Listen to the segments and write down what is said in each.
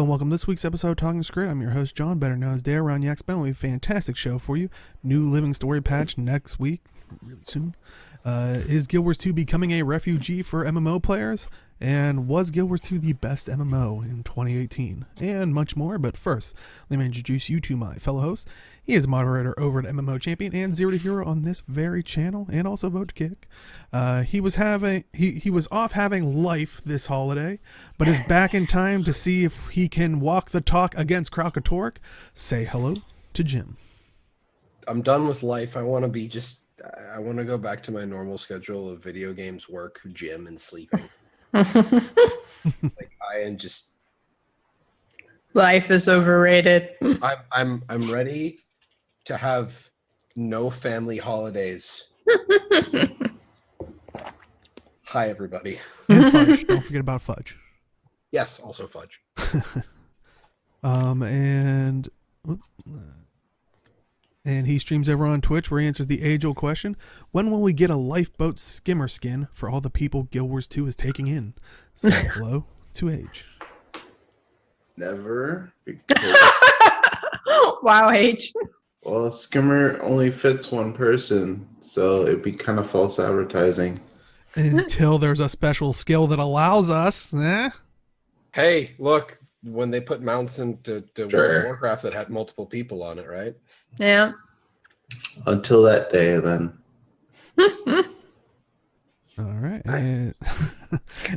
and welcome to this week's episode of Talking Skritt. I'm your host, John, better known as Dare around Yaxbell. We have a fantastic show for you. New living story patch next week, really soon. Is Guild Wars 2 becoming a refugee for MMO players? And was Guild Wars 2 the best MMO in 2018? And much more, but first, let me introduce you to my fellow host. He is a moderator over at MMO Champion and Zero to Hero on this very channel, and also Vote to Kick. He was off having life this holiday, but is back in time to see if he can walk the talk against Kralkatork. Say hello to Jim. I'm done with life. I want to go back to my normal schedule of video games, work, gym, and sleeping. Like I am just. Life is overrated. I'm ready to have no family holidays. Hi, everybody. And fudge. Don't forget about fudge. Yes, also fudge. And he streams over on Twitch where he answers the age-old question, when will we get a lifeboat skimmer skin for all the people Guild Wars 2 is taking in? Say hello to Age. Never. Wow, H. Well, a skimmer only fits one person, so it'd be kind of false advertising. Until there's a special skill that allows us. Hey, look, when they put mounts into World of Warcraft that had multiple people on it, right? Yeah. Until that day, then. All right.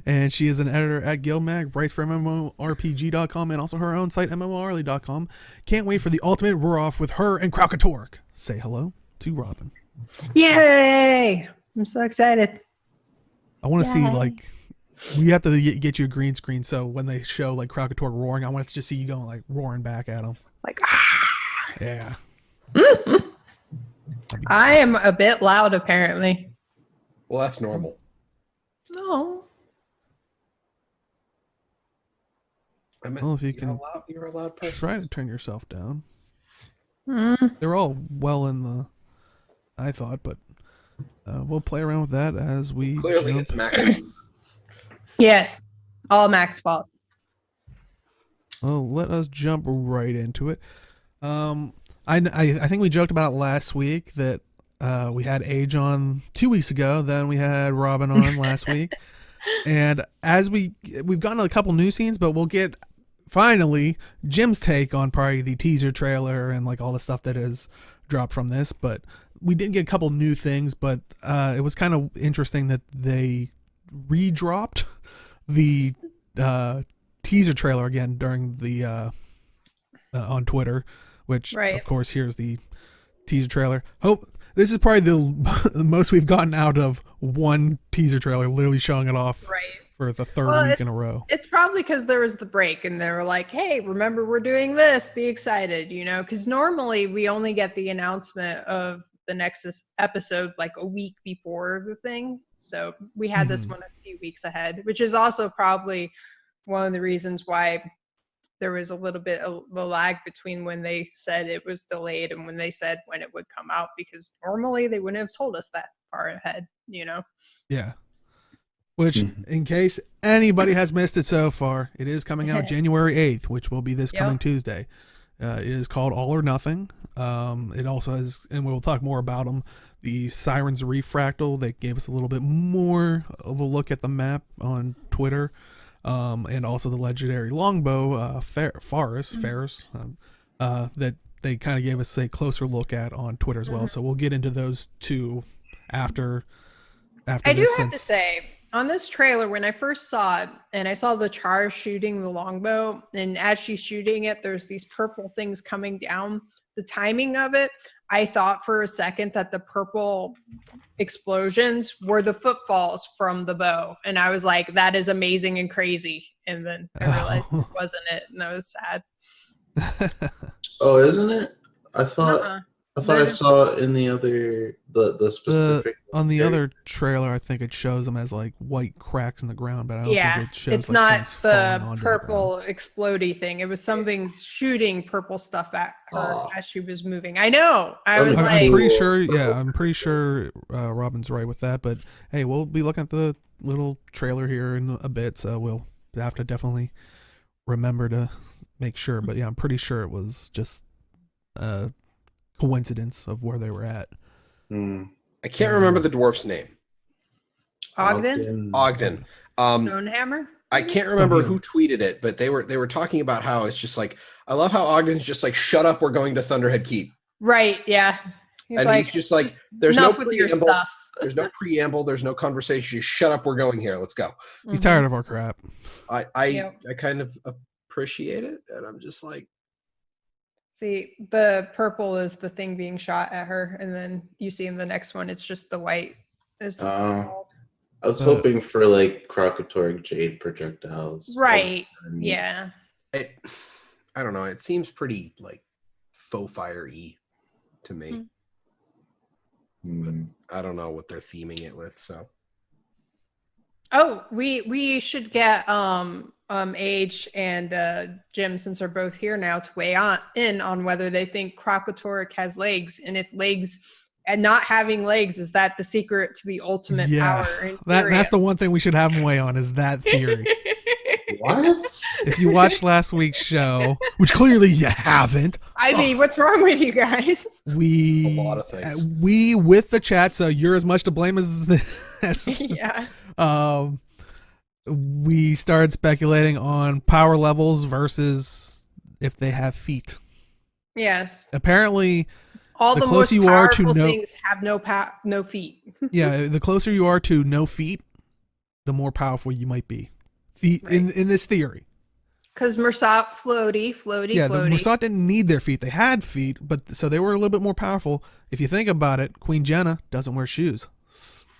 And she is an editor at GuildMag, writes for MMORPG.com, and also her own site, MMORly.com. Can't wait for the ultimate roar-off with her and Kralkatork. Say hello to Robin. Yay! I'm so excited. I want to see, like, we have to get you a green screen, so when they show, like, Kralkatork roaring, I want to just see you going, like, roaring back at him. Like, ah! Yeah. I am a bit loud, apparently. Well, that's normal. No. I mean, Well, if you can you're a loud person. try to turn yourself down. Mm. They're all well in the, I thought, but we'll play around with that as we Clearly, jump. it's max. Yes. All Mac's fault. Well, let us jump right into it. I think we joked about it last week that we had Age on 2 weeks ago, then we had Robin on last week, and as we've gotten a couple new scenes, but we'll get finally Jim's take on probably the teaser trailer and like all the stuff that has dropped from this. But we did get a couple new things, but it was kind of interesting that they re-dropped the teaser trailer again during the on Twitter, which of course here's the teaser trailer. This is probably the most we've gotten out of one teaser trailer, literally showing it off for the third week in a row. It's probably because there was the break and they were like, hey, remember we're doing this, be excited, because normally we only get the announcement of the next episode like a week before the thing. So we had this one a few weeks ahead, which is also probably one of the reasons why there was a little bit of a lag between when they said it was delayed and when they said when it would come out, because normally they wouldn't have told us that far ahead, Yeah. Which, in case anybody has missed it so far, it is coming out January 8th, which will be this coming Tuesday. It is called All or Nothing. It also has, and we'll talk more about them, the Sirens Fractal that gave us a little bit more of a look at the map on Twitter. And also the Legendary Longbow, Ferris, that they kind of gave us a closer look at on Twitter as well. So we'll get into those two after I do have to say, on this trailer, when I first saw it, and I saw the Char shooting the longbow, and as she's shooting it, there's these purple things coming down. The timing of it, I thought for a second that the purple explosions were the footfalls from the bow, and I was like, that is amazing and crazy. And then I realized it wasn't it, and I was sad. Oh, isn't it? I thought I saw it in the other the specific on the other trailer. I think it shows them as like white cracks in the ground, but I don't think it shows. It's like not the purple explodey thing. It was something shooting purple stuff at her as she was moving. I know. I'm pretty sure. Yeah, I'm pretty sure Robin's right with that. But hey, we'll be looking at the little trailer here in a bit, so we'll have to definitely remember to make sure, but yeah, I'm pretty sure it was just a coincidence of where they were at. I can't remember the dwarf's name. Ogden. Stonehammer. I can't remember who tweeted it, but they were talking about how it's just like, I love how Ogden's just like, shut up, we're going to Thunderhead Keep. Right. Yeah. He's just like, there's no with your stuff. There's no preamble. There's no conversation. Just shut up. We're going here. Let's go. He's tired of our crap. I kind of appreciate it, and I'm just like, see, the purple is the thing being shot at her, and then you see in the next one, it's just the white. I was hoping for like Crocotoric Jade projectiles. Right. Yeah. I don't know. It seems pretty like faux fire-y to me. But I don't know what they're theming it with. So. Oh, we should get Age and Jim, since they're both here now, to weigh in on whether they think Crocotoric has legs, and if legs and not having legs, is that the secret to the ultimate power? That's the one thing we should have them weigh on, is that theory. What? If you watched last week's show, which clearly you haven't. I mean, what's wrong with you guys? A lot of things. We with the chat, so you're as much to blame as yeah. We started speculating on power levels versus if they have feet. Yes. Apparently, all the most powerful things have no feet. Yeah, the closer you are to no feet, the more powerful you might be. Right. In this theory. Because Mursat floaty. Yeah, the Mursat didn't need their feet. They had feet, but so they were a little bit more powerful. If you think about it, Queen Jenna doesn't wear shoes.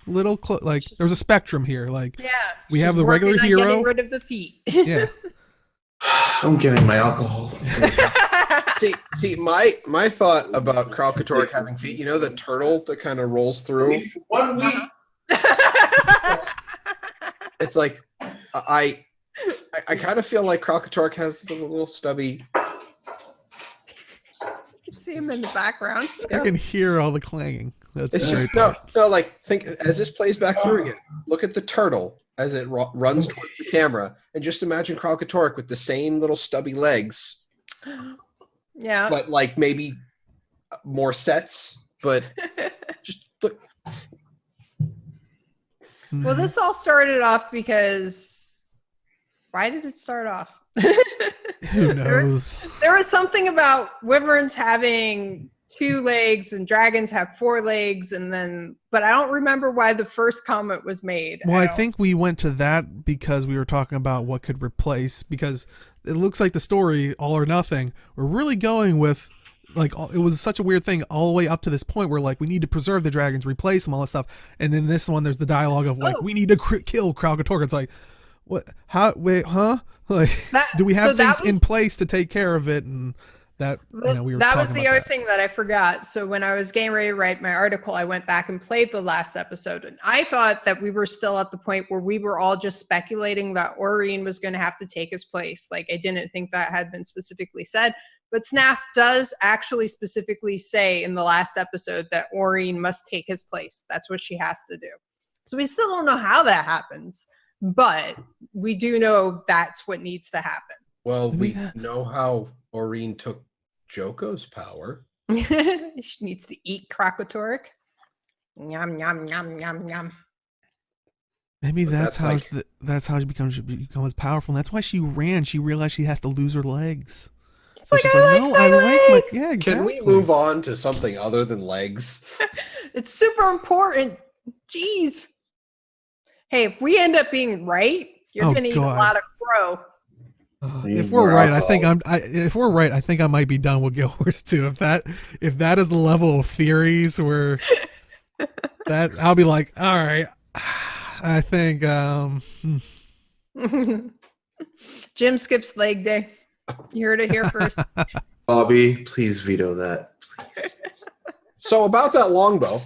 Like there's a spectrum here. Like we have the regular hero. Getting rid of the feet. Yeah. I'm getting my alcohol. see, my thought about Crocotoric having feet, you know, the turtle that kind of rolls through. 1 week. It's like I kind of feel like Crocotoric has the little stubby. You can see him in the background. I can hear all the clanging. That's it's just no. Like think as this plays back through again. Look at the turtle as it runs towards the camera, and just imagine Crocotoric with the same little stubby legs. Yeah. But like maybe more sets, but just look. Well, this all started off because why did it start off? Who knows? There was something about wyverns having 2 legs and dragons have 4 legs, but I don't remember why the first comment was made. Well, I think we went to that because we were talking about what could replace, because it looks like the story, All or Nothing, we're really going with, like, it was such a weird thing all the way up to this point where, like, we need to preserve the dragons, replace them, all that stuff. And then this one, there's the dialogue of, like, we need to kill Crocotoric. It's like, what? How? Wait, huh? Like, do we have things in place to take care of it? And that, we were that was the other thing that I forgot. So when I was getting ready to write my article, I went back and played the last episode, and I thought that we were still at the point where we were all just speculating that Aurene was going to have to take his place. Like, I didn't think that had been specifically said, but Snaf does actually specifically say in the last episode that Aurene must take his place. That's what she has to do. So we still don't know how that happens, but we do know that's what needs to happen. Well, we know how Aurene took Joko's power. She needs to eat Crocotoric. Yum, yum, yum, yum, yum. Maybe that's how she becomes powerful. And that's why she ran. She realized she has to lose her legs. So she's like, I like my legs. Yeah, exactly. Can we move on to something other than legs? It's super important. Jeez. Hey, if we end up being right, you're gonna eat a lot of crow. If we're right, I think I might be done with Guild Wars 2. If that is the level of theories where that, I'll be like, all right, I think Jim skips leg day. You heard it here first. Bobby, please veto that. Please. So about that longbow.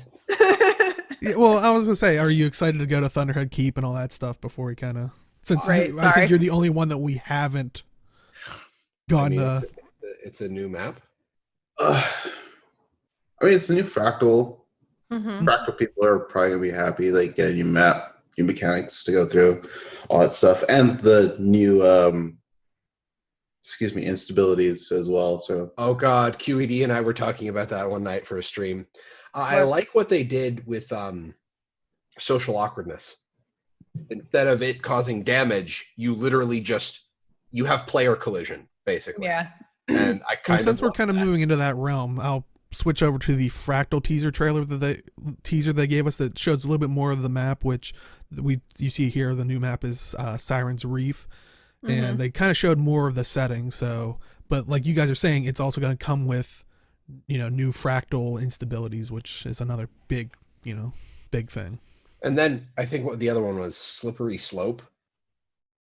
Well, I was gonna say, are you excited to go to Thunderhead Keep and all that stuff before we kind of? Since I think you're the only one that we haven't gone. I mean, it's a new map. I mean, it's a new Fractal. Mm-hmm. Fractal people are probably gonna be happy, like getting a new map, new mechanics to go through, all that stuff, and the new instabilities as well. So Oh God, QED and I were talking about that one night for a stream. I What? like what they did with social awkwardness. Instead of it causing damage, you literally you have player collision basically. Yeah. And I Well, kind since of we're love kind of that. moving into that realm, I'll switch over to the Fractal teaser trailer teaser they gave us that shows a little bit more of the map, which you see here. The new map is Siren's Reef, and they kind of showed more of the setting. So, but like you guys are saying, it's also going to come with new fractal instabilities, which is another big thing. And then I think what the other one was, slippery slope.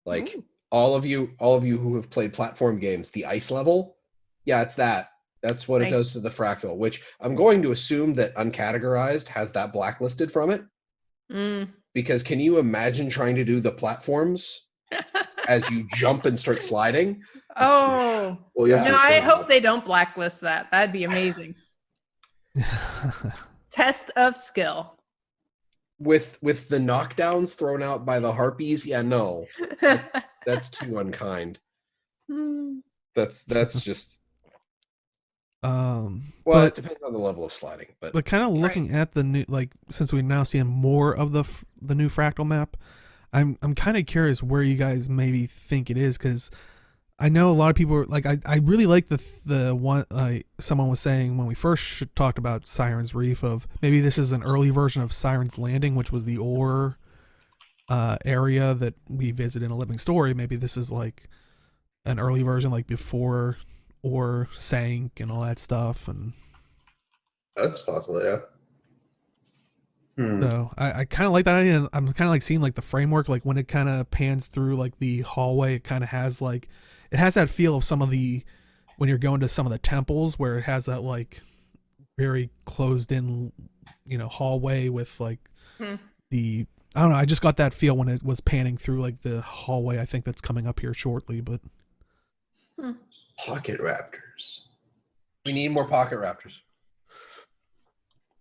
Like Ooh. all of you who have played platform games, the ice level, yeah, it's that. That's what it Nice. does to the fractal, which I'm going to assume that Uncategorized has that blacklisted from it. Because can you imagine trying to do the platforms as you jump and start sliding? Oh. well, yeah. No, I hope they don't blacklist that. That'd be amazing. Test of skill. With the knockdowns thrown out by the harpies, yeah, no. That's too unkind. That's just well, it depends on the level of sliding, but kind of looking at the new, like, since we're now seeing more of the new fractal map, I'm kind of curious where you guys maybe think it is, because I know a lot of people are like, I really like the one someone was saying when we first talked about Siren's Reef, of maybe this is an early version of Siren's Landing, which was the ore area that we visit in A Living Story. Maybe this is like an early version, like before ore sank and all that stuff. And that's possible, yeah. so I kind of like that idea. I'm kind of like seeing like the framework, like when it kind of pans through like the hallway, it kind of has like, it has that feel of some of the, when you're going to some of the temples where it has that like very closed in, hallway with like the, I don't know. I just got that feel when it was panning through like the hallway. I think that's coming up here shortly, but Pocket raptors. we need more pocket raptors.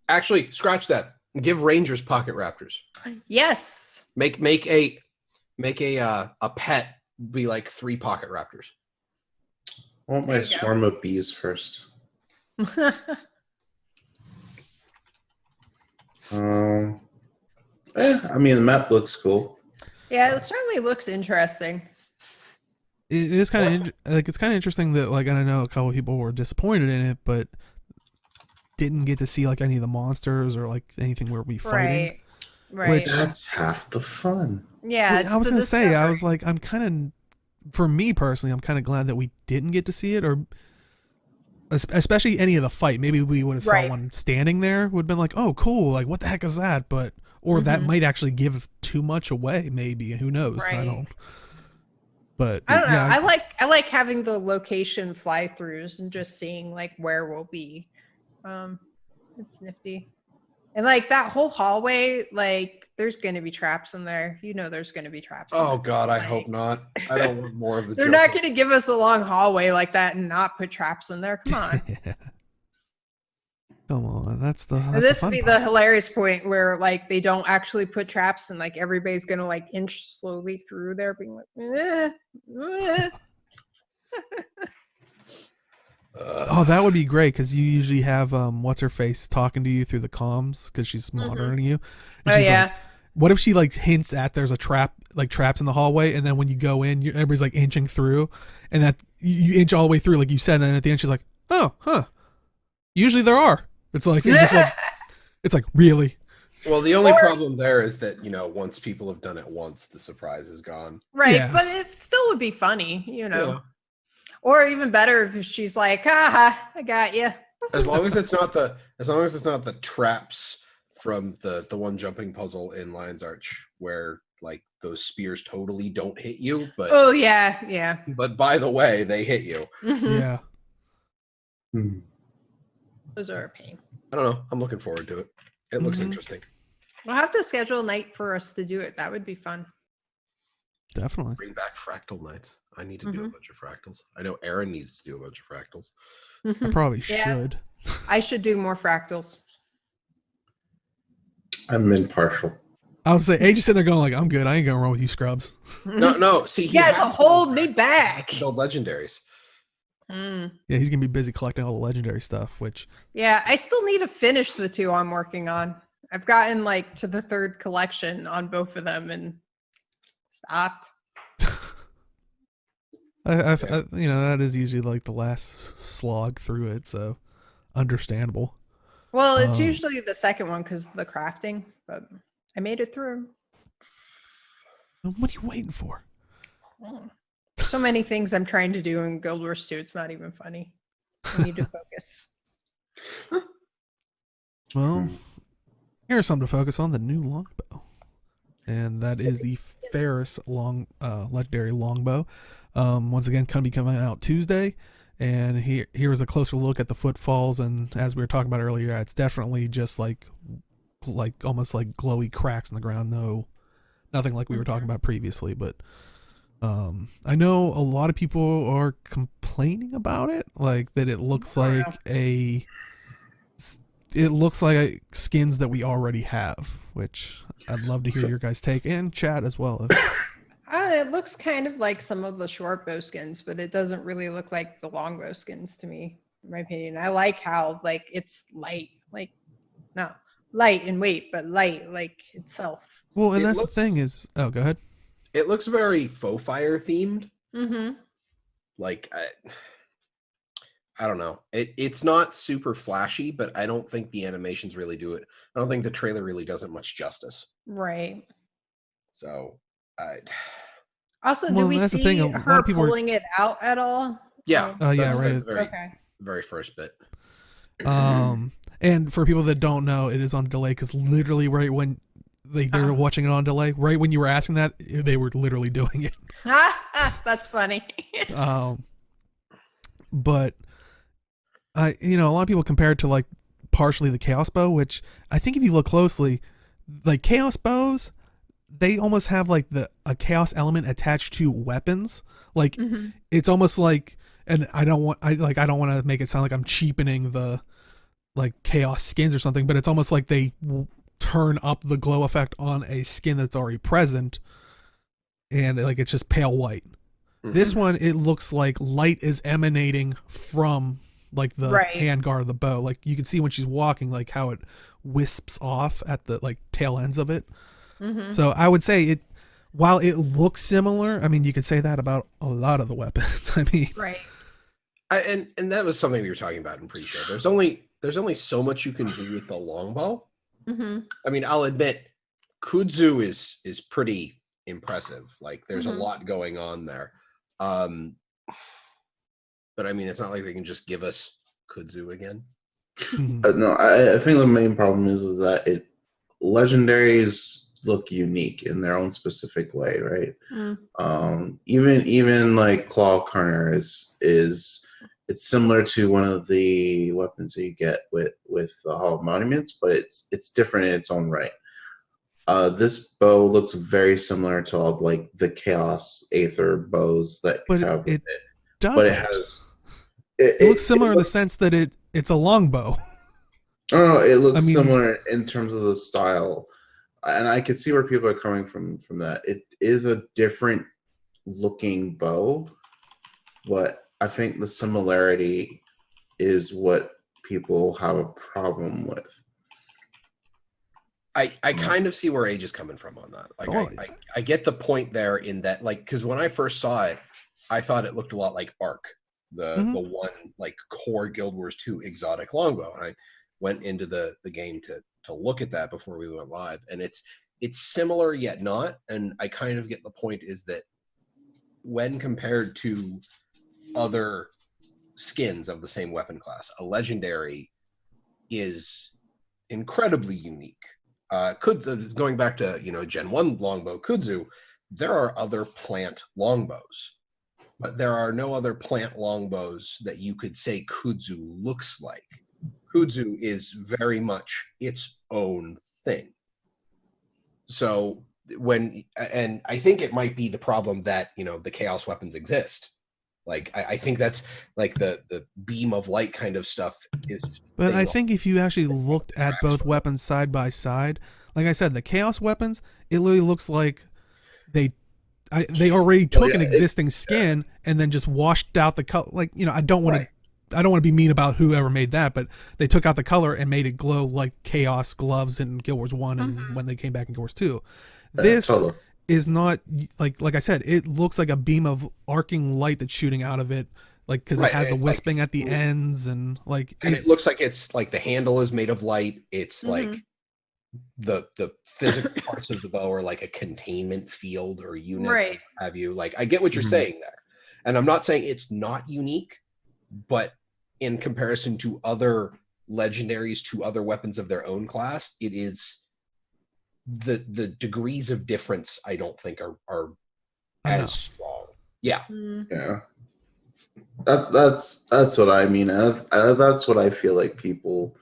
Actually, scratch that. Give Rangers pocket raptors. Yes. Make a pet be like 3 pocket raptors. I want my swarm of bees first. I mean, the map looks cool. Yeah, it certainly looks interesting. it is kind of like, it's kind of interesting that like, and I know a couple of people were disappointed in it, but didn't get to see like any of the monsters or like anything where we fighting. Right. Which, That's half the fun. Yeah. I was gonna say, I was like, I'm kind of, for me personally, I'm kind of glad that we didn't get to see it, or especially any of the fight. Maybe we would have saw one standing there, would have been like, oh cool, like what the heck is that? But or that might actually give too much away, maybe, who knows? I don't. But I don't know. I like having the location fly throughs and just seeing like where we'll be. It's nifty. And like that whole hallway, like there's going to be traps in there. There's going to be traps. Oh God, I hope not. I don't want more of the. They're not going to give us a long hallway like that and not put traps in there. Come on. Come on, that's the. This would be the hilarious point where like they don't actually put traps and like everybody's going to like inch slowly through there, being like, oh, that would be great, because you usually have what's her face talking to you through the comms because she's monitoring you. And she's like, what if she like hints at there's a trap, like traps in the hallway, and then when you go in, everybody's like inching through, and that you inch all the way through, like you said, and at the end she's like, oh, huh. Usually there are. It's like it's like really. Well, the only problem there is that once people have done it once, the surprise is gone. Right, Yeah. but it still would be funny, Yeah. Or even better if she's like, "Ha, I got you." As long as it's not the traps from the one jumping puzzle in Lion's Arch where like those spears totally don't hit you, but Oh yeah. but by the way, they hit you. Yeah. Those are a pain. I don't know. I'm looking forward to it. It looks interesting. We'll have to schedule a night for us to do it. That would be fun. Definitely. Bring back fractal nights. I need to do a bunch of fractals. I know Aaron needs to do a bunch of fractals. I probably should. I should do more fractals. I'm impartial. I was say, Age is sitting there going like, I'm good. I ain't going wrong with you scrubs. No. See, You guys will hold me back. Build legendaries. Yeah, he's gonna be busy collecting all the legendary stuff, which Yeah, I still need to finish the 2 I'm working on. I've gotten like to the 3rd collection on both of them and stopped. I that is usually like the last slog through it, so understandable. Well, it's usually the 2nd one because of the crafting, but I made it through. What are you waiting for? So many things I'm trying to do in Guild Wars 2, it's not even funny. I need to focus. Well, here's something to focus on: the new longbow, and that is the Ferris Legendary Longbow. Once again, going to be coming out Tuesday, and here's a closer look at the footfalls. And as we were talking about earlier, it's definitely just like almost like glowy cracks in the ground. No, nothing like we were talking about previously, but. I know a lot of people are complaining about it, like that it looks like skins that we already have, which I'd love to hear your guys' take and chat as well. It looks kind of like some of the short bow skins, but it doesn't really look like the longbow skins to me, in my opinion. I like how like it's light, like no light in weight, but light like itself. Well, and that's the thing is, oh, go ahead. It looks very faux fire themed. Mm-hmm. Like I don't know. It's not super flashy, but I don't think the animations really do it. I don't think the trailer really does it much justice. Right. So also, Well, do we that's the see thing, a lot her of people pulling it out at all? yeah. Yeah, That's right. the very, Okay. very first bit. And for people that don't know, it is on delay because literally right when they're watching it on delay, right when you were asking that, they were literally doing it. That's funny. But a lot of people compare it to like partially the Chaos Bow, which I think if you look closely, like Chaos Bows, they almost have like a Chaos element attached to weapons. Like it's almost like, and I don't want to make it sound like I'm cheapening the like Chaos skins or something, but it's almost like they turn up the glow effect on a skin that's already present, and like it's just pale white. This one, it looks like light is emanating from like the handguard of the bow. Like you can see when she's walking, like how it wisps off at the like tail ends of it. So I would say it, while it looks similar, I mean, you could say that about a lot of the weapons. I mean, and that was something we were talking about in pre-show. There's only so much you can do with the longbow. I mean, I'll admit, Kudzu is pretty impressive. Like, there's a lot going on there. But I mean, it's not like they can just give us Kudzu again. No, I think the main problem is that legendaries look unique in their own specific way, right? Even like Claw Corner is it's similar to one of the weapons you get with the Hall of Monuments, but it's different in its own right. This bow looks very similar to all of, like the Chaos Aether bows that you have with it. Doesn't. But it has it looks similar in the sense that it's a longbow. Oh no, it looks similar in terms of the style. And I can see where people are coming from that. It is a different looking bow, but I think the similarity is what people have a problem with. I kind of see where Age is coming from on that. Like, I get the point there in that, like, because when I first saw it, I thought it looked a lot like Arc, the one like core Guild Wars 2 exotic longbow, and I went into the game to look at that before we went live, and it's similar yet not. And I kind of get the point is that when compared to other skins of the same weapon class, a legendary is incredibly unique. Kudzu, going back to Gen 1 longbow Kudzu, there are other plant longbows, but there are no other plant longbows that you could say Kudzu looks like. Kudzu is very much its own thing. So and I think it might be the problem that the chaos weapons exist. Like I think that's like the beam of light kind of stuff is. But I think if you actually looked at both weapons side by side, like I said, the chaos weapons, it literally looks like they already took an existing skin and then just washed out the color. Like, you know, I don't want to be mean about whoever made that, but they took out the color and made it glow like chaos gloves in Guild Wars 1 and when they came back in Guild Wars 2. This is not like I said, it looks like a beam of arcing light that's shooting out of it, like because it has the wisping like, at the ends and like it looks like it's like the handle is made of light. It's like the physical parts of the bow are like a containment field or unit, right? Have you like? I get what you're saying there, and I'm not saying it's not unique, but in comparison to other legendaries, to other weapons of their own class, it is the degrees of difference. I don't think are as strong. Yeah, yeah. That's what I mean. That's what I feel like people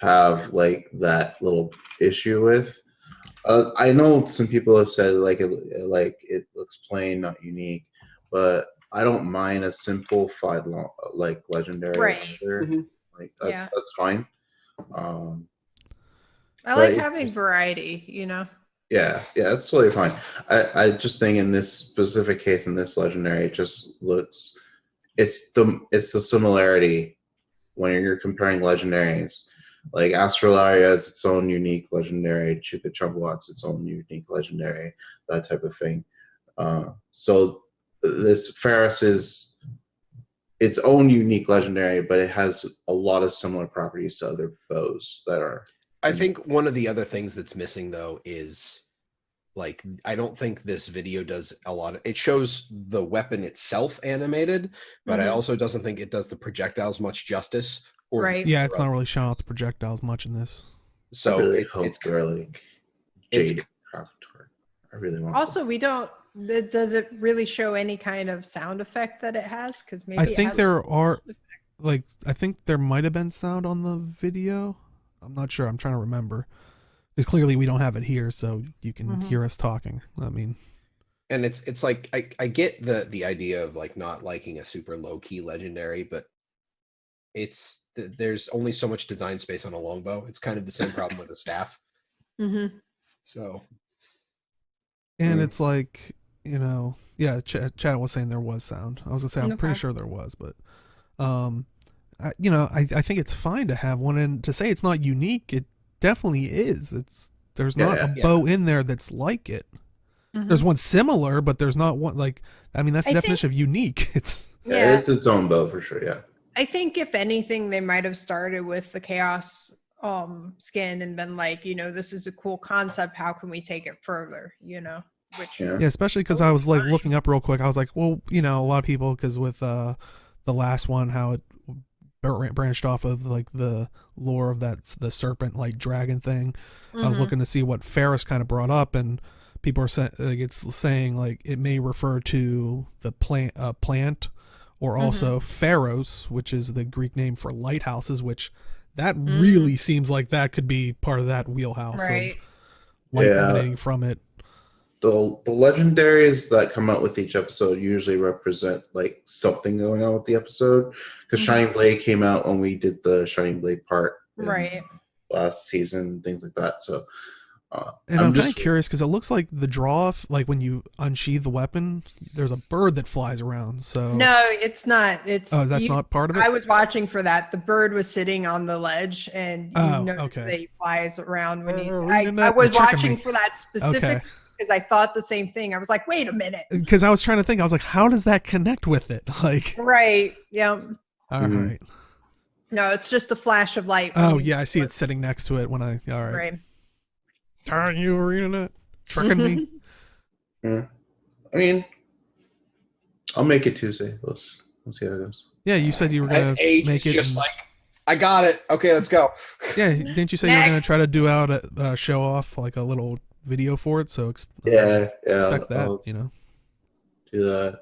have like that little issue with. I know some people have said like it looks plain, not unique, but I don't mind a simplified like legendary. Right. Like that's fine. I like having variety, you know. Yeah, that's totally fine. I just think in this specific case, in this legendary, it just looks it's the similarity when you're comparing legendaries. Like Astralaria has its own unique legendary, Chukwuchukwu its own unique legendary, that type of thing. So this Ferris is its own unique legendary, but it has a lot of similar properties to other bows that are. I think one of the other things that's missing though is like I don't think this video does a lot of it shows the weapon itself animated, but I also doesn't think it does the projectiles much justice. Or yeah, it's not really showing off the projectiles much in this. So I really hope they're like Jade Craft. I really want. Also, we don't. Does it really show any kind of sound effect that it has? Because maybe I think there are, like, I think there might have been sound on the video. I'm not sure. I'm trying to remember. Because clearly we don't have it here, so you can hear us talking. I mean, and it's like I get the idea of like not liking a super low key legendary, but it's there's only so much design space on a longbow. It's kind of the same problem with a staff. So, and it's like, you know, yeah, Chad was saying there was sound. I was gonna say I'm pretty sure there was, but you know, I think it's fine to have one, and to say it's not unique, it definitely is. There's not a bow in there that's like it. There's one similar, but there's not one like. I mean, that's the definition of unique. It's it's its own bow for sure. Yeah. I think if anything, they might have started with the chaos skin and been like, you know, this is a cool concept. How can we take it further? You know, which especially because I was like looking up real quick. I was like, well, you know, a lot of people, because with the last one, how it branched off of like the lore of the serpent like dragon thing. I was looking to see what Ferris kind of brought up, and people are saying like it's saying like it may refer to the plant. Or also Pharos, which is the Greek name for lighthouses, which that really seems like that could be part of that wheelhouse of light emanating from it. The legendaries that come out with each episode usually represent like something going on with the episode. Because Shining Blade came out when we did the Shining Blade part last season, things like that. So and I'm kind of curious because it looks like the draw, like when you unsheath the weapon, there's a bird that flies around. So no, it's not. It's that's not part of it. I was watching for that. The bird was sitting on the ledge, and that he flies around when he. I was watching for that specific because I thought the same thing. I was like, wait a minute, because I was trying to think. I was like, how does that connect with it? Like yeah. All right. No, it's just a flash of light. Oh yeah, I see it sitting next to it when I. All right. Are you reading it? Tricking me? I mean, I'll make it Tuesday. Let's see how it goes. Yeah, you said you were gonna make it. Just like I got it. Okay, let's go. Yeah, didn't you say you were gonna try to do out a show off like a little video for it? So expect that. I'll you know, do that.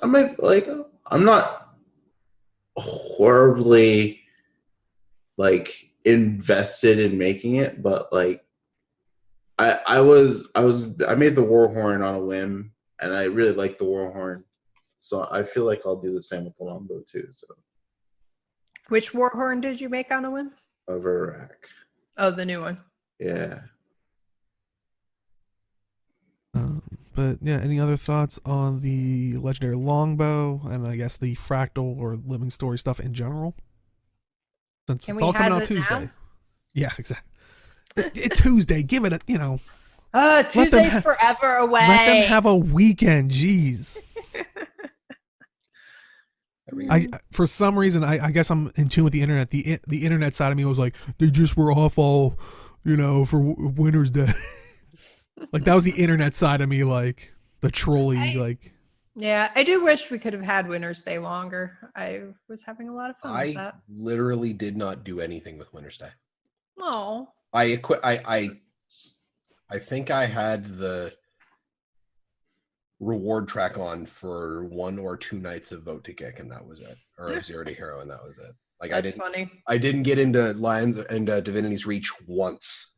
I might like. I'm not horribly like invested in making it, but like I made the Warhorn on a whim, and I really like the Warhorn, so I feel like I'll do the same with the Longbow too. So which Warhorn did you make on a whim? A Verak. Oh, the new one. Yeah. But yeah, any other thoughts on the Legendary Longbow and I guess the Fractal or Living Story stuff in general? Since Can it's we all coming has out it Tuesday. now? Yeah, exactly. Tuesday, give it a, Tuesday's forever away. let them have a weekend. Jeez. For some reason, I guess I'm in tune with the internet. The internet side of me was like, they just were off all, for Winter's Day. Like that was the internet side of me, like the trolley, Yeah, I do wish we could have had Winter's Day longer. I was having a lot of fun with I that. literally did not do anything with Winter's Day. Oh. I think I had the reward track on for 1 or 2 nights of Vote to Kick, and that was it. Or of Zero to Hero, and that was it. Like That's funny. I didn't get into Lions and Divinity's Reach once.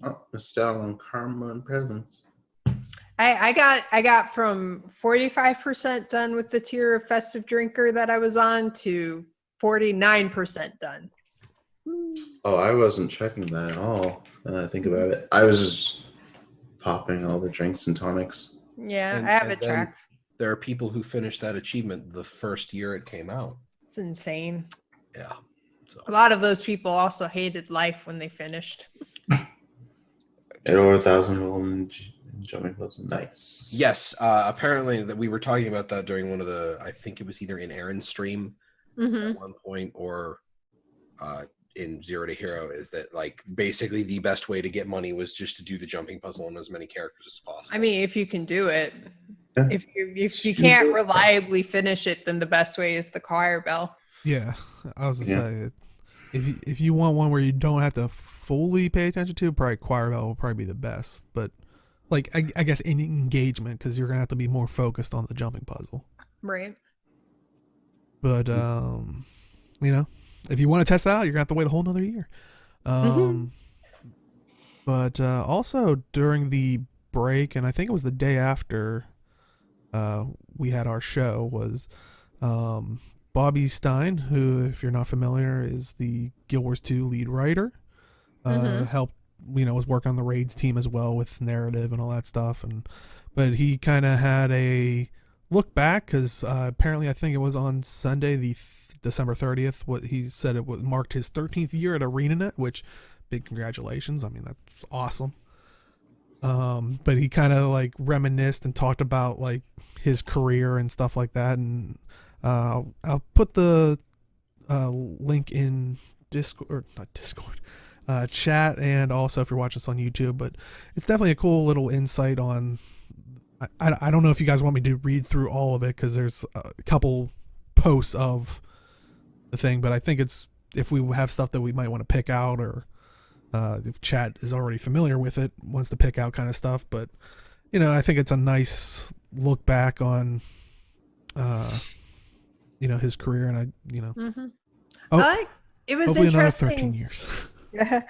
Oh, missed out on karma and presents. I got from 45% done with the tier of Festive Drinker that I was on to 49% done. Oh, I wasn't checking that at all. I think about it. I was just popping all the drinks and tonics. Yeah, I have it tracked. There are people who finished that achievement the first year it came out. It's insane. Yeah. So. A lot of those people also hated life when they finished. At over 1,000 golden jumping was nice. Yes, apparently that we were talking about that during one of the. I think it was either in Aaron's stream at one point or in Zero to Hero. Is that like basically the best way to get money was just to do the jumping puzzle on as many characters as possible. I mean, if you can do it, Yeah. if you can't reliably finish it, then the best way is the choir bell. Yeah, I was gonna say, if you want one where you don't have to fully pay attention to, probably choir bell will probably be the best. But like I guess in engagement, because you're gonna have to be more focused on the jumping puzzle. Right. But if you want to test that out, you're gonna have to wait a whole nother year. But also during the break, and I think it was the day after we had our show, was Bobby Stein, who, if you're not familiar, is the Guild Wars 2 lead writer. Helped, was working on the raids team as well with narrative and all that stuff. But he kind of had a look back because apparently I think it was on Sunday, the December 30th. What he said it was marked his 13th year at ArenaNet, which big congratulations. I mean, that's awesome. But he kind of like reminisced and talked about like his career and stuff like that. And I'll put the link in chat, and also if you're watching this on YouTube. But it's definitely a cool little insight on. I don't know if you guys want me to read through all of it because there's a couple posts of the thing, but I think it's if we have stuff that we might want to pick out, or if chat is already familiar with it, wants to pick out kind of stuff. But I think it's a nice look back on his career, and it was hopefully interesting. Another 13 years. Yeah.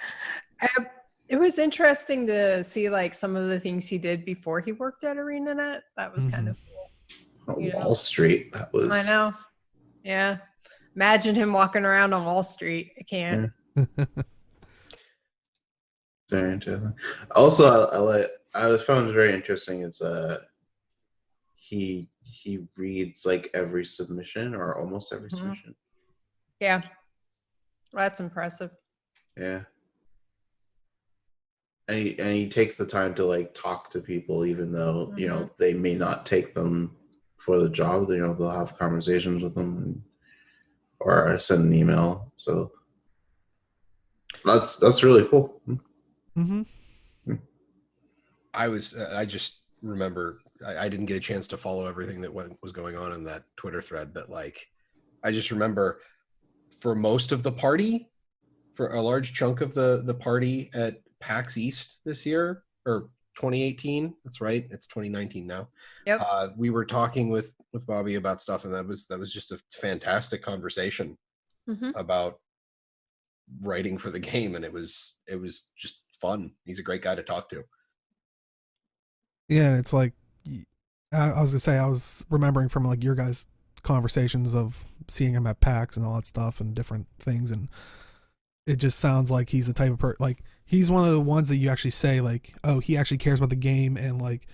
It was interesting to see like some of the things he did before he worked at ArenaNet. That was kind of cool. Wall Street, that was. I know. Yeah. Imagine him walking around on Wall Street. I can't. Yeah. Very interesting. Also, I found it very interesting. It's he reads like every submission or almost every submission. Yeah, that's impressive. Yeah, and he takes the time to like talk to people, even though they may not take them for the job. They'll have conversations with them or send an email. So that's really cool. I just remember I didn't get a chance to follow everything that was going on in that Twitter thread, but like I just remember for most of the party, for a large chunk of the party at PAX East this year, or 2018, that's right, it's 2019 now. Yep. We were talking with Bobby about stuff, and that was just a fantastic conversation about writing for the game, and it was just fun. He's a great guy to talk to. Yeah, it's like I was gonna say, I was remembering from like your guys' conversations of seeing him at PAX and all that stuff and different things, and it just sounds like he's the type of like he's one of the ones that you actually say like, oh, he actually cares about the game, and like,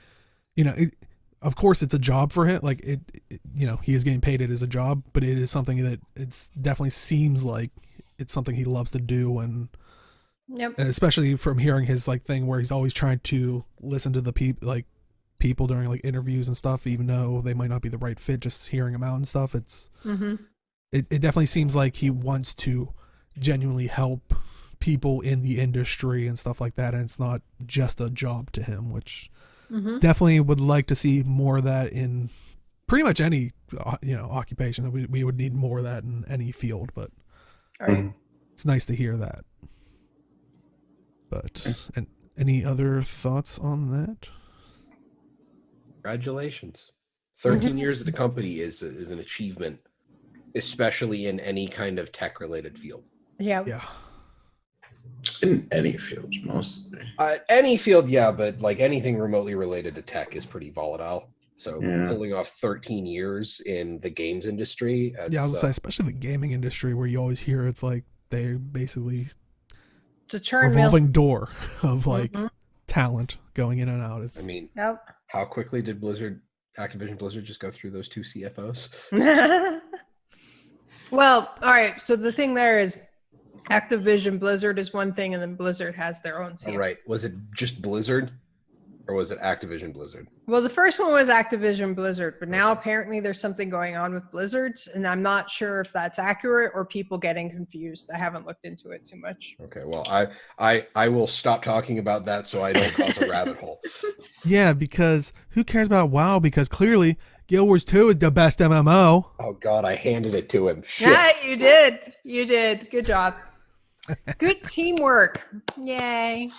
of course it's a job for him. Like he is getting paid. It is a job, but it is something that it's definitely seems like it's something he loves to do, and Yep. especially from hearing his like thing where he's always trying to listen to the people during like interviews and stuff, even though they might not be the right fit. Just hearing them out and stuff, it definitely seems like he wants to genuinely help people in the industry and stuff like that, and it's not just a job to him, which definitely would like to see more of that in pretty much any occupation. We would need more of that in any field, but it's nice to hear that. But and any other thoughts on that? Congratulations. 13 years at the company is an achievement, especially in any kind of tech related field. Yeah. In any field, mostly. Any field, yeah, but like anything remotely related to tech is pretty volatile. So pulling off 13 years in the games industry. I was gonna say, especially the gaming industry, where you always hear it's like they basically it's a churn revolving door of like talent going in and out. It's how quickly did Activision Blizzard just go through those two CFOs? Well, all right. So the thing there is Activision Blizzard is one thing, and then Blizzard has their own CFO. Right. Was it just Blizzard or was it Activision Blizzard? Well, the first one was Activision Blizzard, but now apparently there's something going on with Blizzards, and I'm not sure if that's accurate or people getting confused. I haven't looked into it too much. Okay, well, I will stop talking about that so I don't cause a rabbit hole. Yeah, because who cares about WoW? Because clearly Guild Wars 2 is the best MMO. Oh God, I handed it to him. Shit. Yeah, you did. You did. Good job. Good teamwork. Yay.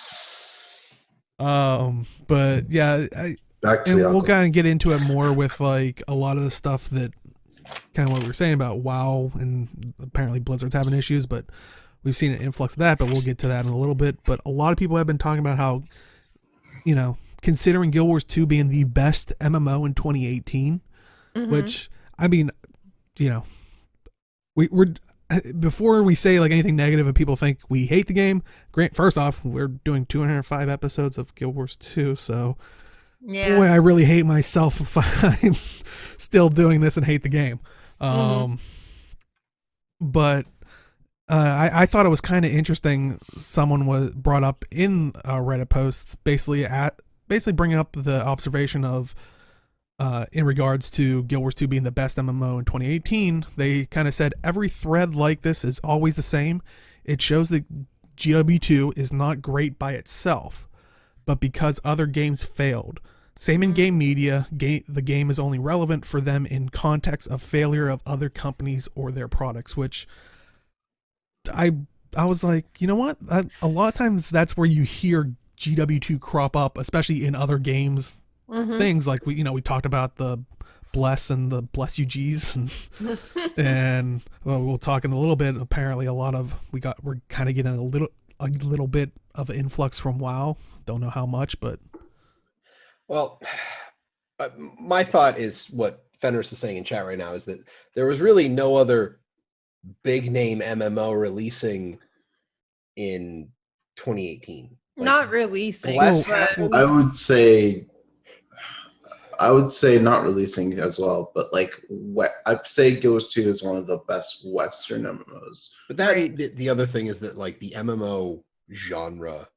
But yeah, we'll kind of get into it more with like a lot of the stuff that kind of what we were saying about WoW, and apparently Blizzard's having issues, but we've seen an influx of that, but we'll get to that in a little bit. But a lot of people have been talking about how, considering Guild Wars 2 being the best MMO in 2018, which, I mean, we're before we say like anything negative and people think we hate the game, first off, we're doing 205 episodes of Guild Wars 2, so boy, I really hate myself if I'm still doing this and hate the game. But I thought it was kind of interesting. Someone was brought up in a Reddit post, basically bringing up the observation of, in regards to Guild Wars 2 being the best MMO in 2018, they kind of said every thread like this is always the same. It shows that GW2 is not great by itself, but because other games failed. Same in game media, the game is only relevant for them in context of failure of other companies or their products, which I was like, you know what? A lot of times that's where you hear GW2 crop up, especially in other games. Things like we talked about the Bless and the Bless UGs, and well, we'll talk in a little bit. Apparently, we're kind of getting a little bit of an influx from WoW. Don't know how much, but well, my thought is what Fenris is saying in chat right now is that there was really no other big name MMO releasing in 2018. Not releasing. I would say not releasing as well, but like I'd say Guild Wars 2 is one of the best Western MMOs. But the other thing is that like the MMO genre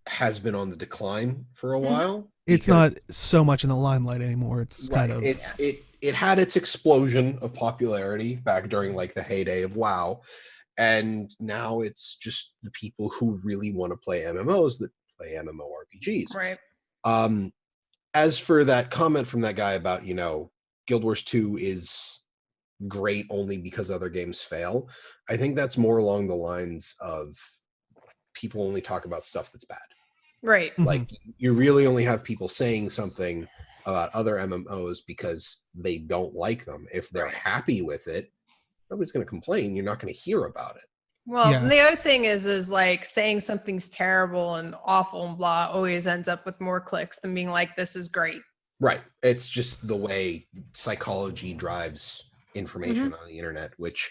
has been on the decline for a while. It's not so much in the limelight anymore. It's kind of it had its explosion of popularity back during like the heyday of WoW, and now it's just the people who really want to play MMOs that play MMORPGs. Right. As for that comment from that guy about, Guild Wars 2 is great only because other games fail, I think that's more along the lines of people only talk about stuff that's bad. Right. Like you really only have people saying something about other MMOs because they don't like them. If they're happy with it, nobody's going to complain. You're not going to hear about it. Well, the other thing is like saying something's terrible and awful and blah always ends up with more clicks than being like, this is great. Right. It's just the way psychology drives information on the internet, which,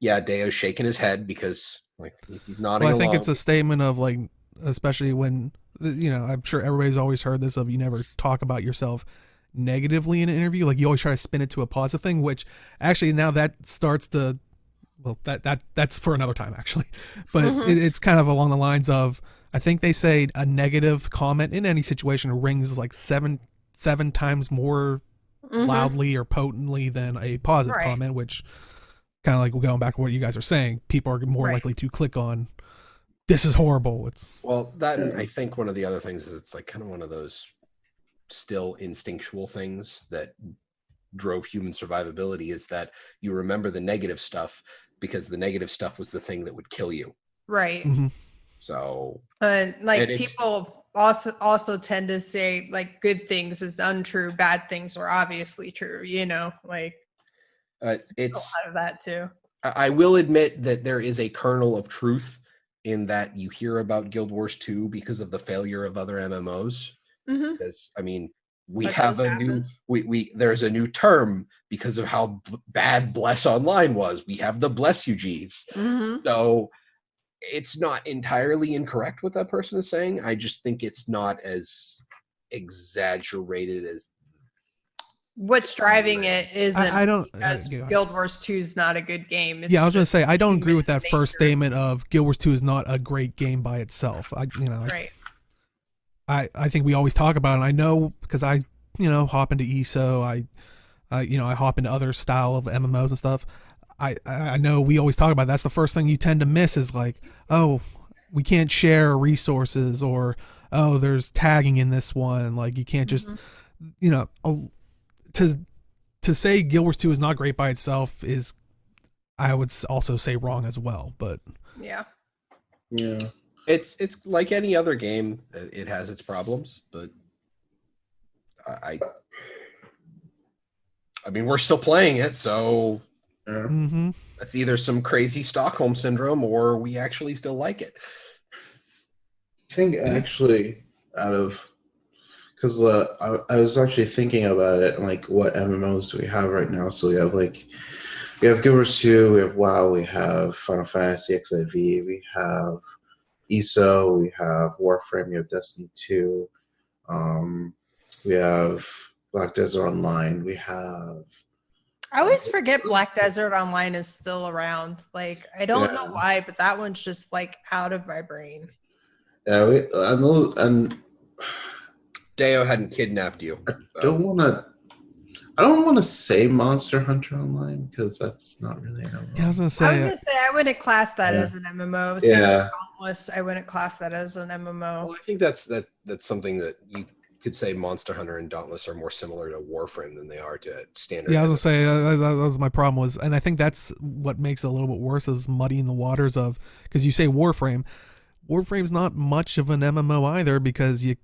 Deo's shaking his head because Like he's nodding Well, I think along. it's a statement of like, especially when, I'm sure everybody's always heard this of you never talk about yourself negatively in an interview. Like you always try to spin it to a positive thing, which actually now that starts to, well, that's for another time actually, but it's kind of along the lines of, I think they say a negative comment in any situation rings like seven times more loudly or potently than a positive comment, which kind of like going back to what you guys are saying, people are more likely to click on this is horrible. And I think one of the other things is it's like kind of one of those still instinctual things that drove human survivability, is that you remember the negative stuff because the negative stuff was the thing that would kill you. Right. So like people also tend to say like good things is untrue, bad things are obviously true, like it's a lot of that too. I will admit that there is a kernel of truth in that you hear about Guild Wars 2 because of the failure of other MMOs. Because I mean, we have a new there's a new term because of how bad Bless Online was. We have the Bless UGs. So it's not entirely incorrect what that person is saying. I just think it's not as exaggerated as what's driving it isn't I don't because Guild Wars 2 is not a good game. I was gonna say I don't agree with that first statement of Guild Wars 2 is not a great game by itself. I think we always talk about it. I know because I hop into ESO. I hop into other style of MMOs and stuff. I know we always talk about it. That's the first thing you tend to miss is like, oh, we can't share resources, or oh, there's tagging in this one. Like you can't just to say Guild Wars 2 is not great by itself is, I would also say, wrong as well. But yeah, it's like any other game. It has its problems, but I mean, we're still playing it, so that's either some crazy Stockholm syndrome or we actually still like it. I think actually because I was actually thinking about it, and like what MMOs do we have right now? So we have Guild Wars 2, we have WoW, we have Final Fantasy XIV, we have ESO, we have Warframe, we have Destiny 2, we have Black Desert Online, we have... I always forget Black Desert Online is still around. Like, I don't know why, but that one's just like out of my brain. Yeah, I know, and Deo hadn't kidnapped you. I don't want to say Monster Hunter Online because that's not really an MMO. I was gonna say I wouldn't class that as an MMO. Dauntless, I wouldn't class that as an MMO. Well, I think that's something that you could say Monster Hunter and Dauntless are more similar to Warframe than they are to standard. Yeah, I was gonna say that was my problem and I think that's what makes it a little bit worse, is muddying the waters of, because you say Warframe's not much of an MMO either, because you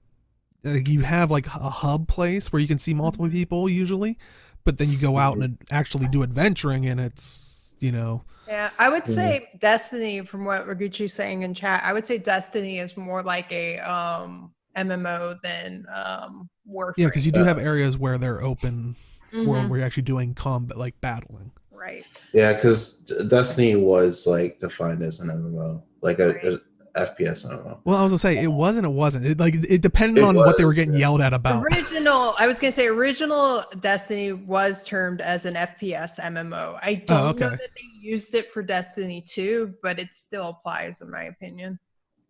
have like a hub place where you can see multiple people usually, but then you go out and actually do adventuring, and it's Yeah, I would say Destiny, from what Raguchi's saying in chat, I would say Destiny is more like a MMO than Warframe. Yeah, because you do have areas where they're open world where you're actually doing combat, like battling. Right. Yeah, because Destiny was like defined as an MMO, like a FPS MMO. Well, I was gonna say it wasn't. It depended on what they were getting yelled at about. Original Destiny was termed as an FPS MMO. I don't know that they used it for Destiny 2, but it still applies in my opinion.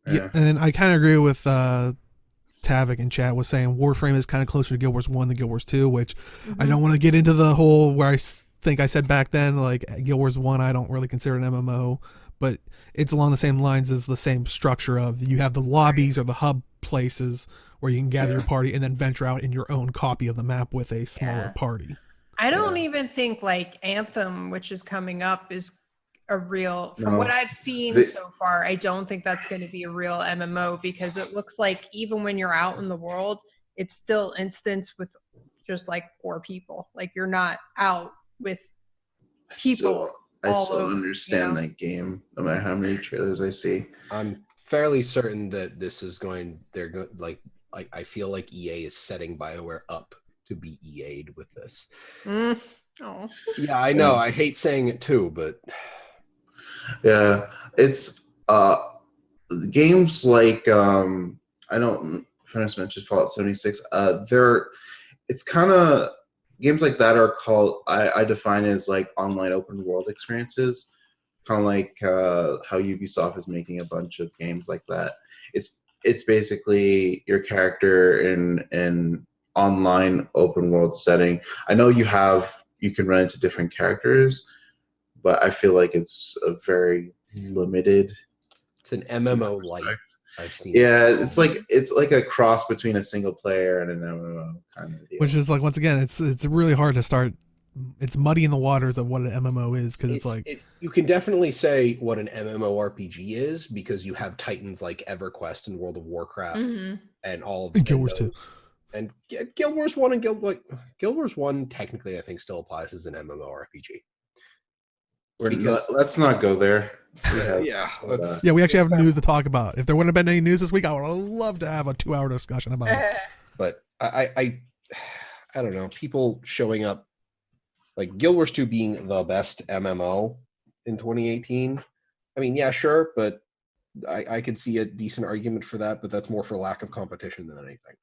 Yeah, and I kind of agree with Tavik in chat was saying Warframe is kind of closer to Guild Wars 1 than Guild Wars 2, which I don't want to get into the whole where I think I said back then, like Guild Wars 1 I don't really consider an MMO, but it's along the same lines as the same structure of you have the lobbies or the hub places where you can gather your party and then venture out in your own copy of the map with a smaller party. I don't even think like Anthem, which is coming up, is a real, from what I've seen so far, I don't think that's going to be a real MMO, because it looks like even when you're out in the world, it's still instance with just like 4 people. Like you're not out with people. I still understand that game, no matter how many trailers I see. I'm fairly certain that this is I feel like EA is setting BioWare up to be EA'd with this. Yeah, I know. I hate saying it too, but yeah, it's games like I don't Fenris mentioned Fallout 76. It's kind of games like that are called I define as like online open world experiences, kind of like how Ubisoft is making a bunch of games like that. It's basically your character in an online open world setting. I know you can run into different characters, but I feel like it's a very limited. It's an MMO light. I've seen. Yeah, it's like a cross between a single player and an MMO kind of deal. Which is like, once again, it's really hard to start. It's muddy in the waters of what an MMO is, because it's like you can definitely say what an MMORPG is because you have titans like EverQuest and World of Warcraft and all of and Guild Wars 2. And Guild Wars 1 and Guild Wars 1 technically I think still applies as an MMORPG. Let's not go there. Yeah, we actually have news to talk about. If there wouldn't have been any news this week, I would have loved to have a 2-hour discussion about it. But I don't know. People showing up like Guild Wars 2 being the best MMO in 2018. I mean, yeah, sure, but I could see a decent argument for that, but that's more for lack of competition than anything.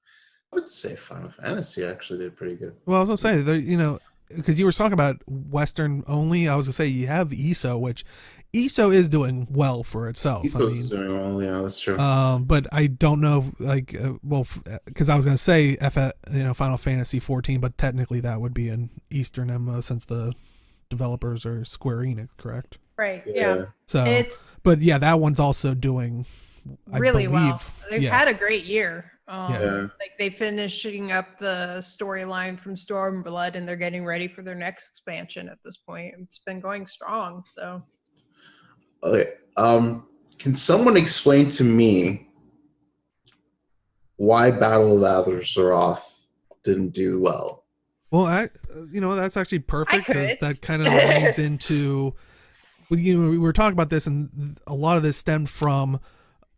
I would say Final Fantasy actually did pretty good. Well, I was going to say, because you were talking about Western only, I was going to say you have ESO, which ESO is doing well for itself. ESO is doing well, yeah, that's true. But I don't know, because I was going to say Final Fantasy 14, but technically that would be an Eastern MMO since the developers are Square Enix, correct? Right. Yeah. So, but yeah, that one's also doing really well. They've had a great year. Yeah. Like they finishing up the storyline from Stormblood, and they're getting ready for their next expansion at this point. It's been going strong. So, okay. Can someone explain to me why Battle of Azeroth didn't do well? Well, that's actually perfect, because that kind of leads into, we were talking about this, and a lot of this stemmed from,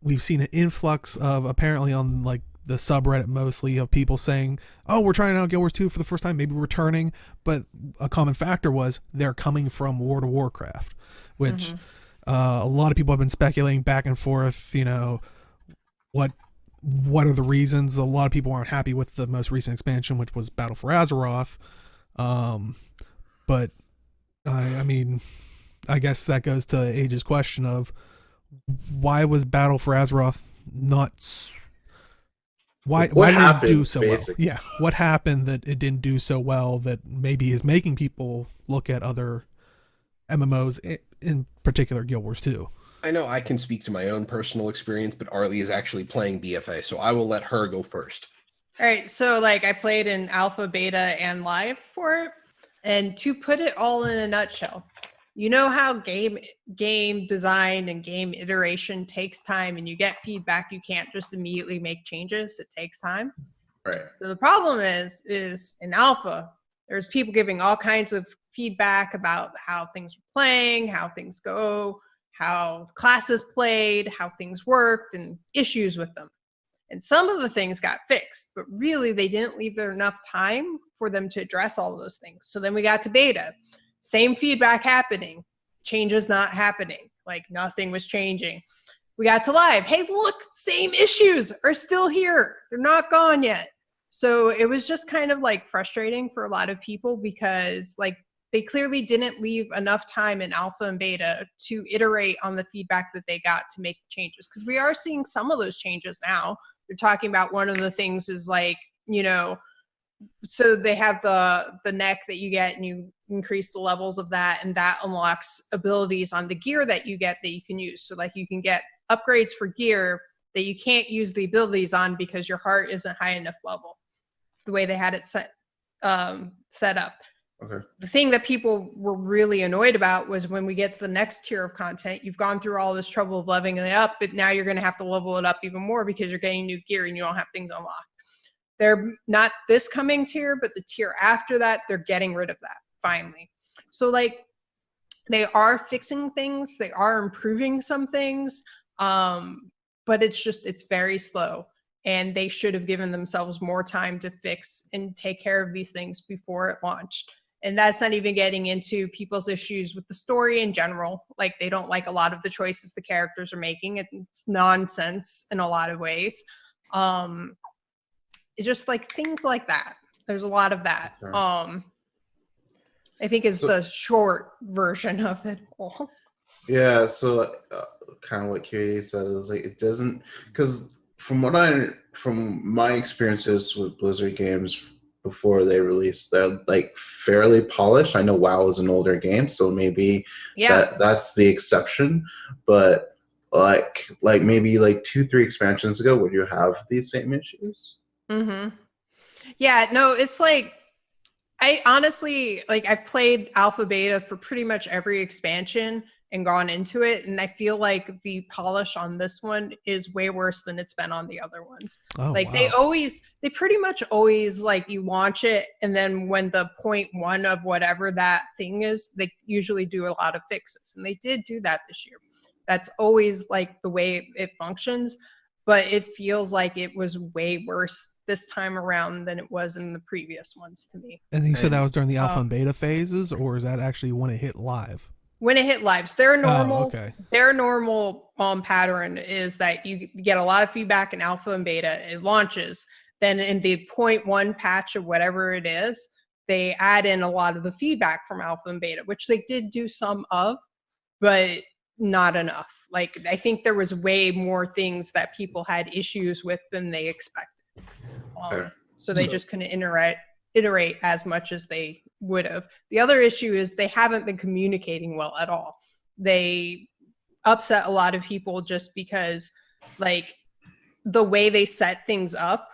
we've seen an influx of, apparently on like the subreddit mostly, of people saying, oh, we're trying out Guild Wars 2 for the first time, maybe returning, but a common factor was they're coming from World of Warcraft, which a lot of people have been speculating back and forth, what are the reasons. A lot of people aren't happy with the most recent expansion, which was Battle for Azeroth. But I mean, I guess that goes to Age's question of why was Battle for Azeroth not... Why did it do so basically well? Yeah, what happened that it didn't do so well that maybe is making people look at other MMOs, in particular Guild Wars 2? I know I can speak to my own personal experience, but Arlie is actually playing BFA, so I will let her go first. All right, so like I played in alpha, beta, and live for it, and to put it all in a nutshell, you know how game design and game iteration takes time, and you get feedback. You can't just immediately make changes. It takes time. Right. So the problem is in alpha, there's people giving all kinds of feedback about how things are playing, how things go, how classes played, how things worked, and issues with them. And some of the things got fixed, but really they didn't leave there enough time for them to address all of those things. So then we got to beta. Same feedback happening, changes not happening, like nothing was changing. We got to live. Hey, look, same issues are still here. They're not gone yet. So it was just kind of like frustrating for a lot of people, because like they clearly didn't leave enough time in alpha and beta to iterate on the feedback that they got to make the changes. Because we are seeing some of those changes now. They're talking about one of the things is like, so they have the neck that you get, and you increase the levels of that, and that unlocks abilities on the gear that you get that you can use. So like you can get upgrades for gear that you can't use the abilities on because your heart isn't high enough level. It's the way they had it set up. Okay. The thing that people were really annoyed about was when we get to the next tier of content, you've gone through all this trouble of leveling it up, but now you're going to have to level it up even more because you're getting new gear and you don't have things unlocked. They're not this coming tier, but the tier after that, they're getting rid of that finally. So like they are fixing things, they are improving some things, but it's very slow, and they should have given themselves more time to fix and take care of these things before it launched. And that's not even getting into people's issues with the story in general. Like, they don't like a lot of the choices the characters are making. It's nonsense in a lot of ways. It's just like things like that. There's a lot of that. Sure. I think is the short version of it all. Yeah, so kind of what Katie said is like it doesn't, because from my experiences with Blizzard games before they released, they're like fairly polished. I know WoW is an older game, so maybe that's the exception. But like maybe like 2-3 expansions ago, would you have these same issues? Mm-hmm. Yeah, no, it's like, I honestly, like, I've played alpha beta for pretty much every expansion and gone into it, and I feel like the polish on this one is way worse than it's been on the other ones. Oh, like, wow. they pretty much always, like, you launch it, and then when the 0.1 of whatever that thing is, they usually do a lot of fixes, and they did do that this year. That's always like the way it functions, but it feels like it was way worse this time around than it was in the previous ones to me. And you said that was during the alpha and beta phases, or is that actually when it hit live? When it hit lives, their normal, okay. Their normal pattern is that you get a lot of feedback in alpha and beta. It launches, then in the 0.1 patch of whatever it is, they add in a lot of the feedback from alpha and beta, which they did do some of, but not enough. Like, I think there was way more things that people had issues with than they expected. So they just couldn't iterate as much as they would have. The other issue is they haven't been communicating well at all. They upset a lot of people just because, like, the way they set things up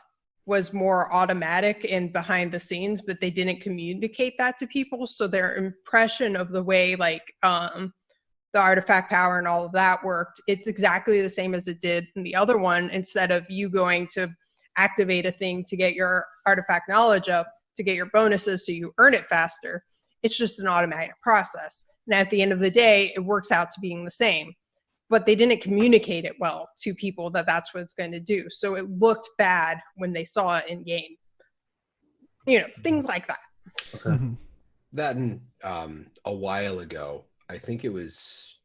was more automatic and behind the scenes, but they didn't communicate that to people. So their impression of the way, like, the artifact power and all of that worked, it's exactly the same as it did in the other one. Instead of you going to activate a thing to get your artifact knowledge up, to get your bonuses so you earn it faster, it's just an automatic process. And at the end of the day, it works out to being the same. But they didn't communicate it well to people that that's what it's going to do. So it looked bad when they saw it in game. You know, things like that. Okay. Mm-hmm. That and a while ago, I think it was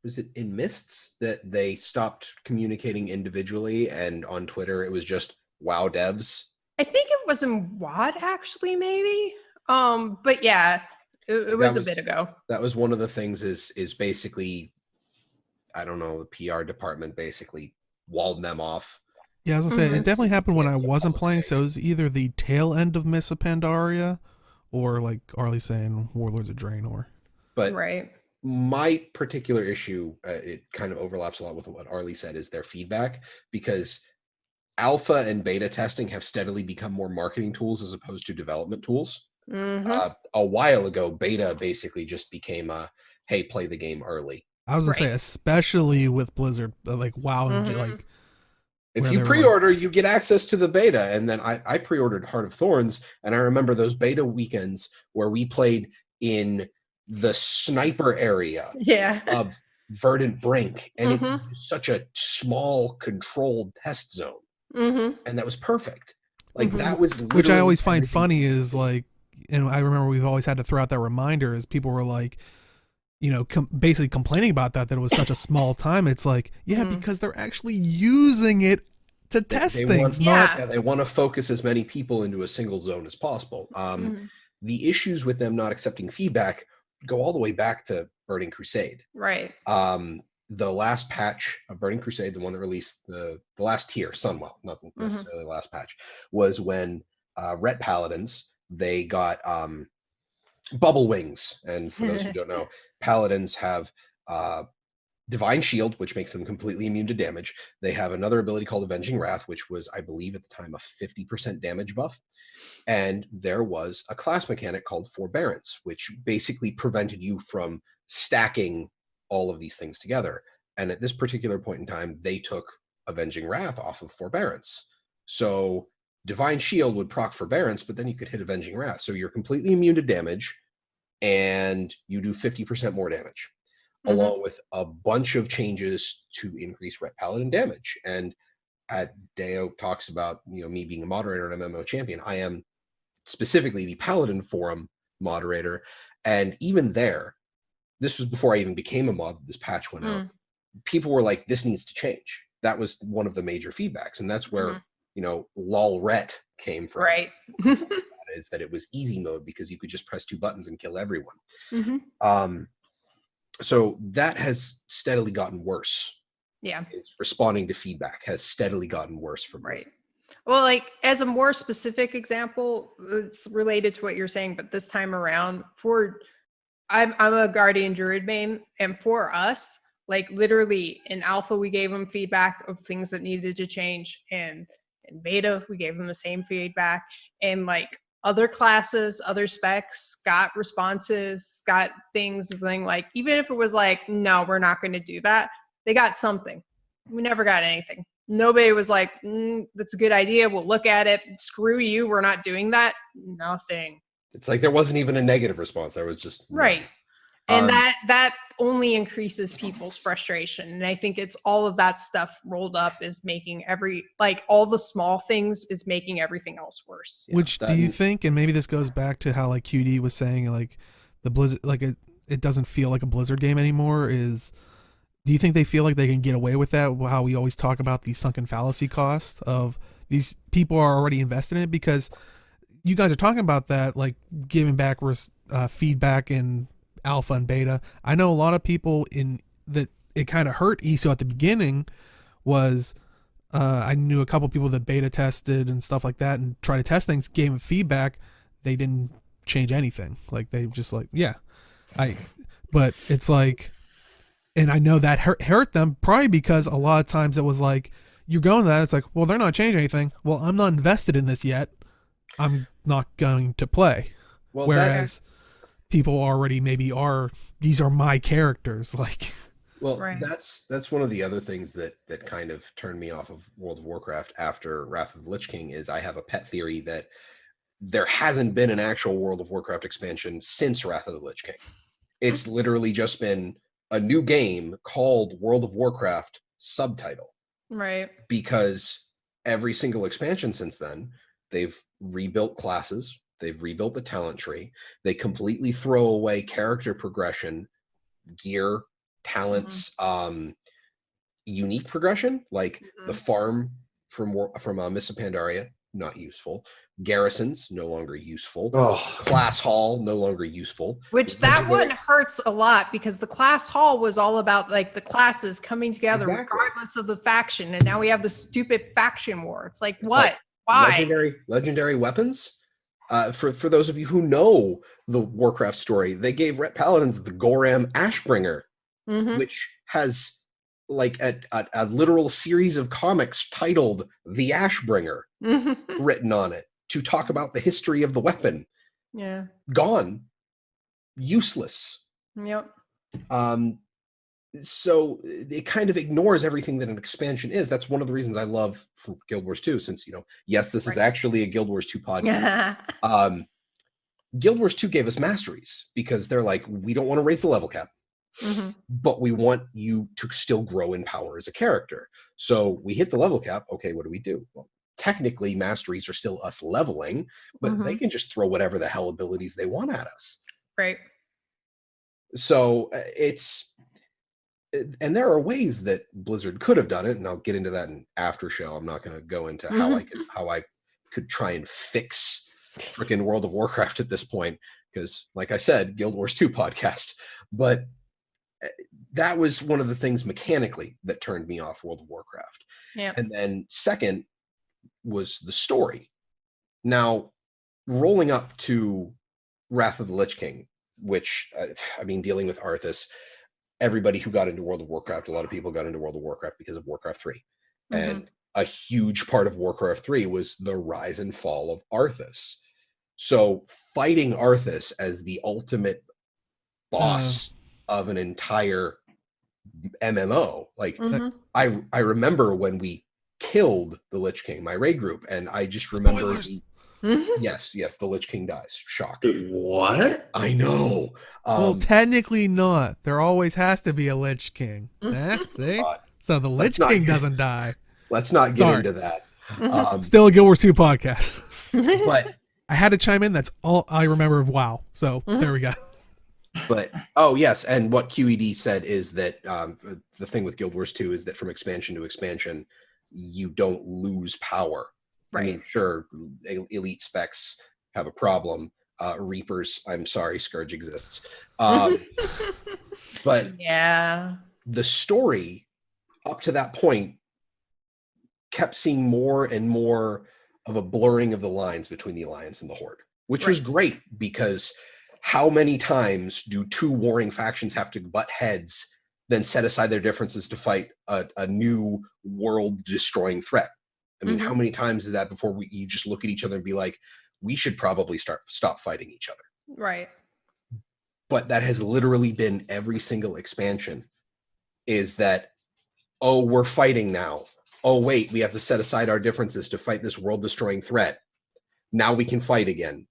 it in Mists that they stopped communicating individually, and on Twitter it was just WoW devs. I think it was in WAD actually, maybe. But yeah, it was a bit ago. That was one of the things is basically, I don't know, the PR department basically walled them off. Yeah, I was gonna say, it definitely happened when I wasn't playing, so it was either the tail end of Mists of Pandaria, or like Arlie saying Warlords of Draenor. But right. My particular issue, it kind of overlaps a lot with what Arlie said, is their feedback, because alpha and beta testing have steadily become more marketing tools as opposed to development tools. Mm-hmm. A while ago, beta basically just became a, hey, play the game early. I was gonna say, especially with Blizzard, like WoW, and like, if you pre-order, you get access to the beta. And then I pre-ordered Heart of Thorns, and I remember those beta weekends where we played in the sniper area of Verdant Brink, and it was such a small, controlled test zone. And that was perfect. Like, that was literally, which I always find funny is like, and I remember we've always had to throw out that reminder, as people were like, you know, basically complaining about that it was such a small time. It's like, yeah, because they're actually using it to test things. They want to focus as many people into a single zone as possible. The issues with them not accepting feedback go all the way back to Burning Crusade. Right. The last patch of Burning Crusade, the one that released the last tier, Sunwell, nothing necessarily the last patch, was when Ret Paladins, they got bubble wings. And for those who don't know, Paladins have Divine Shield, which makes them completely immune to damage. They have another ability called Avenging Wrath, which was, I believe at the time, a 50% damage buff. And there was a class mechanic called Forbearance, which basically prevented you from stacking all of these things together. And at this particular point in time, they took Avenging Wrath off of Forbearance. So Divine Shield would proc Forbearance, but then you could hit Avenging Wrath. So you're completely immune to damage, and you do 50% more damage, along with a bunch of changes to increase Ret Paladin damage. And at Deo talks about, you know, me being a moderator and MMO champion, I am specifically the Paladin forum moderator. And even there, this was before I even became a mod, this patch went out. People were like, this needs to change. That was one of the major feedbacks. And that's where, you know, lolret came from. Right. Is that it was easy mode because you could just press 2 buttons and kill everyone. So that has steadily gotten worse. Yeah. It's responding to feedback has steadily gotten worse for me. Right. Well, like as a more specific example, it's related to what you're saying, but this time around I'm a Guardian Druid main, and for us, like literally in alpha, we gave them feedback of things that needed to change, and in beta, we gave them the same feedback, and like other classes, other specs got responses, got things being like, even if it was like, no, we're not going to do that, they got something. We never got anything. Nobody was like, that's a good idea. We'll look at it. Screw you. We're not doing that. Nothing. It's like there wasn't even a negative response. There was just right. And that only increases people's frustration. And I think it's all of that stuff rolled up is making all the small things is making everything else worse. Which do you think, and maybe this goes back to how like QD was saying, like the Blizzard, like it doesn't feel like a Blizzard game anymore, do you think they feel like they can get away with that? How we always talk about the sunken fallacy cost of these people are already invested in it, because you guys are talking about that, like giving back feedback in alpha and beta. I know a lot of people in that it kind of hurt ESO at the beginning was I knew a couple people that beta tested and stuff like that and tried to test things, gave them feedback. They didn't change anything. Like they just like, but it's like, and I know that hurt them probably because a lot of times it was like, you're going to that. It's like, well, they're not changing anything. Well, I'm not invested in this yet. I'm not going to play. Well, whereas people already maybe these are my characters. Like, well, that's one of the other things that kind of turned me off of World of Warcraft after Wrath of the Lich King is I have a pet theory that there hasn't been an actual World of Warcraft expansion since Wrath of the Lich King. It's literally just been a new game called World of Warcraft subtitle. Right. Because every single expansion since then, they've rebuilt classes, they've rebuilt the talent tree, they completely throw away character progression, gear, talents, unique progression, like the farm from Mists of Pandaria, not useful. Garrisons, no longer useful. Class hall, no longer useful. Which that one hurts a lot because the class hall was all about like the classes coming together regardless of the faction, and now we have the stupid faction war. It's like, what? Why? Legendary weapons. For those of you who know the Warcraft story, they gave Ret Paladins the Goram Ashbringer, which has like a literal series of comics titled The Ashbringer written on it to talk about the history of the weapon. Yeah. Gone. Useless. Yep. So it kind of ignores everything that an expansion is. That's one of the reasons I love Guild Wars 2, since, yes, this is actually a Guild Wars 2 podcast. Guild Wars 2 gave us masteries because they're like, we don't want to raise the level cap, but we want you to still grow in power as a character. So we hit the level cap. Okay, what do? Well, technically, masteries are still us leveling, but they can just throw whatever the hell abilities they want at us. Right. So and there are ways that Blizzard could have done it, and I'll get into that in after show. I'm not going to go into how I could try and fix freaking World of Warcraft at this point, because, like I said, Guild Wars 2 podcast. But that was one of the things mechanically that turned me off World of Warcraft. Yeah. And then second was the story. Now, rolling up to Wrath of the Lich King, which dealing with Arthas. Everybody who got into World of Warcraft, a lot of people got into World of Warcraft because of Warcraft 3. And a huge part of Warcraft 3 was the rise and fall of Arthas. So fighting Arthas as the ultimate boss of an entire MMO, like I remember when we killed the Lich King, my raid group, and I just remember yes, the Lich King dies. Shock. What? I know. Well, technically not. There always has to be a Lich King. See? So the Lich King doesn't die. Let's not get into that. Still a Guild Wars 2 podcast. But I had to chime in. That's all I remember of WoW. So there we go. But oh yes, and what QED said is that the thing with Guild Wars 2 is that from expansion to expansion, you don't lose power. Right. I mean, sure, elite specs have a problem. Reapers, I'm sorry, Scourge exists. But yeah, the story up to that point kept seeing more and more of a blurring of the lines between the Alliance and the Horde, which was great, because how many times do two warring factions have to butt heads, then set aside their differences to fight a new world-destroying threat? I mean, how many times is that before you just look at each other and be like, we should probably stop fighting each other? right. But that has literally been every single expansion, is that, oh, we're fighting now. Oh, wait, we have to set aside our differences to fight this world-destroying threat. Now we can fight again.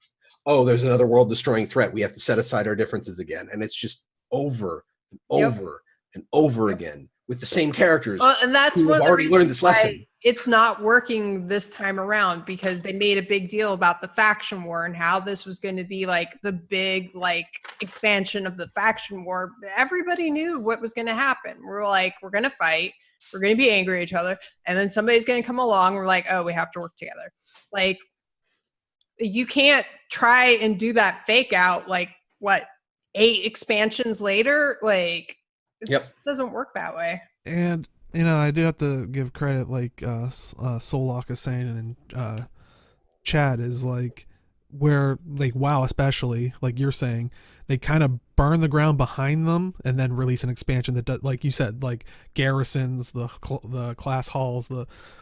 Oh, there's another world-destroying threat. We have to set aside our differences again. And it's just over and over and over again with the same characters. Well, and that's who have already learned this lesson. It's not working this time around, because they made a big deal about the faction war and how this was going to be like the big expansion of the faction war. Everybody knew what was going to happen. We're like, we're going to fight. We're going to be angry at each other. And then somebody's going to come along. We're like, oh, we have to work together. Like, you can't try and do that fake out 8 expansions later. Like, it doesn't work that way. And I do have to give credit, like Solok is saying, and Chad is like, where WoW especially, like you're saying, they kind of burn the ground behind them and then release an expansion that does, like you said, like garrisons, the class halls,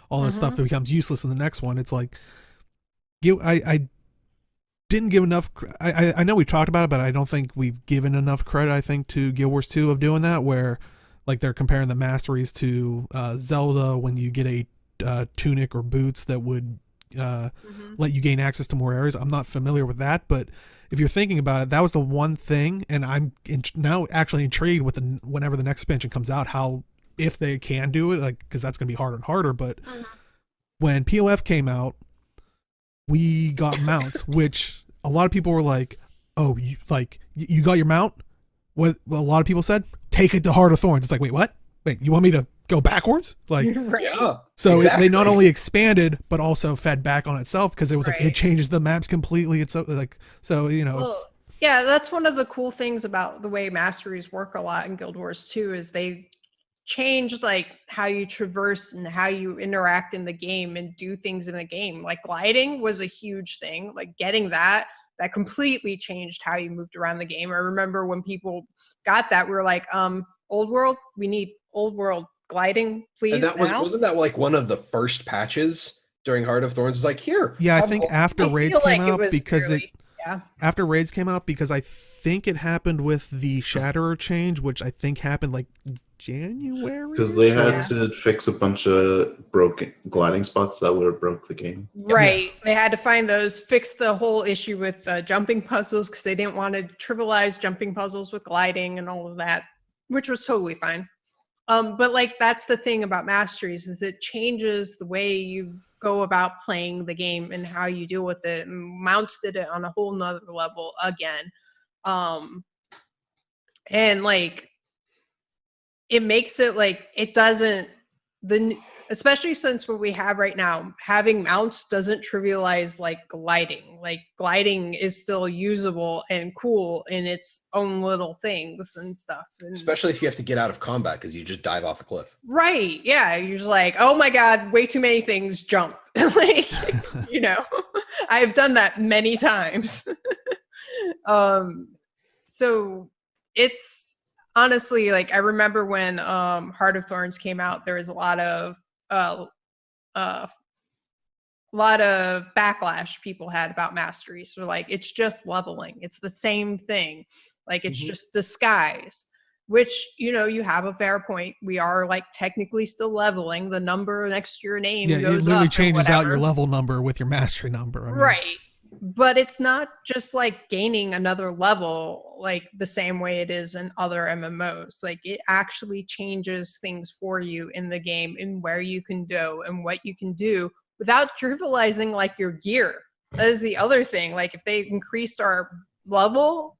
all that stuff that becomes useless in the next one. It's like, I didn't give enough. I know we talked about it, but I don't think we've given enough credit, I think, to Guild Wars 2 of doing that, where like they're comparing the masteries to Zelda, when you get a tunic or boots that would let you gain access to more areas. I'm not familiar with that, but if you're thinking about it, that was the one thing, and I'm now actually intrigued with whenever the next expansion comes out, how, if they can do it, like, because that's going to be harder and harder. But when POF came out, we got mounts, which a lot of people were like, oh, you got your mount? What a lot of people said, take it to Heart of Thorns. It's like, wait, what? Wait, you want me to go backwards? Like, so they not only expanded, but also fed back on itself, because it was like, it changes the maps completely. It's it's. Yeah, that's one of the cool things about the way masteries work a lot in Guild Wars 2, is they change how you traverse and how you interact in the game and do things in the game. Like gliding was a huge thing. Like getting that completely changed how you moved around the game. I remember when people got that, we were like, old world, we need old world gliding, please. And that wasn't that like one of the first patches during Heart of Thorns? It's like, here. Yeah, I think after raids came out, because after raids came out, because I think it happened with the Shatterer change, which I think happened like January, because they had to fix a bunch of broken gliding spots that would have broke the game. Right. They had to find those, fix the whole issue with jumping puzzles, because they didn't want to trivialize jumping puzzles with gliding and all of that, which was totally fine. But that's the thing about masteries, is it changes the way you go about playing the game and how you deal with it. And mounts did it on a whole nother level again. And it makes it it doesn't, especially since what we have right now, having mounts doesn't trivialize gliding. Gliding is still usable and cool in its own little things and stuff. And especially if you have to get out of combat because you just dive off a cliff. Right. Yeah. You're just like, oh my God, way too many things, jump. I've done that many times. So it's honestly, I remember when Heart of Thorns came out, there was a lot of backlash people had about masteries. So it's just leveling. It's the same thing. It's just disguise, which, you have a fair point. We are technically still leveling. The number next to your name goes up. It literally changes out your level number with your mastery number. Right. But it's not just gaining another level the same way it is in other MMOs. It actually changes things for you in the game and where you can go and what you can do without trivializing your gear. That is the other thing. Like if they increased our level,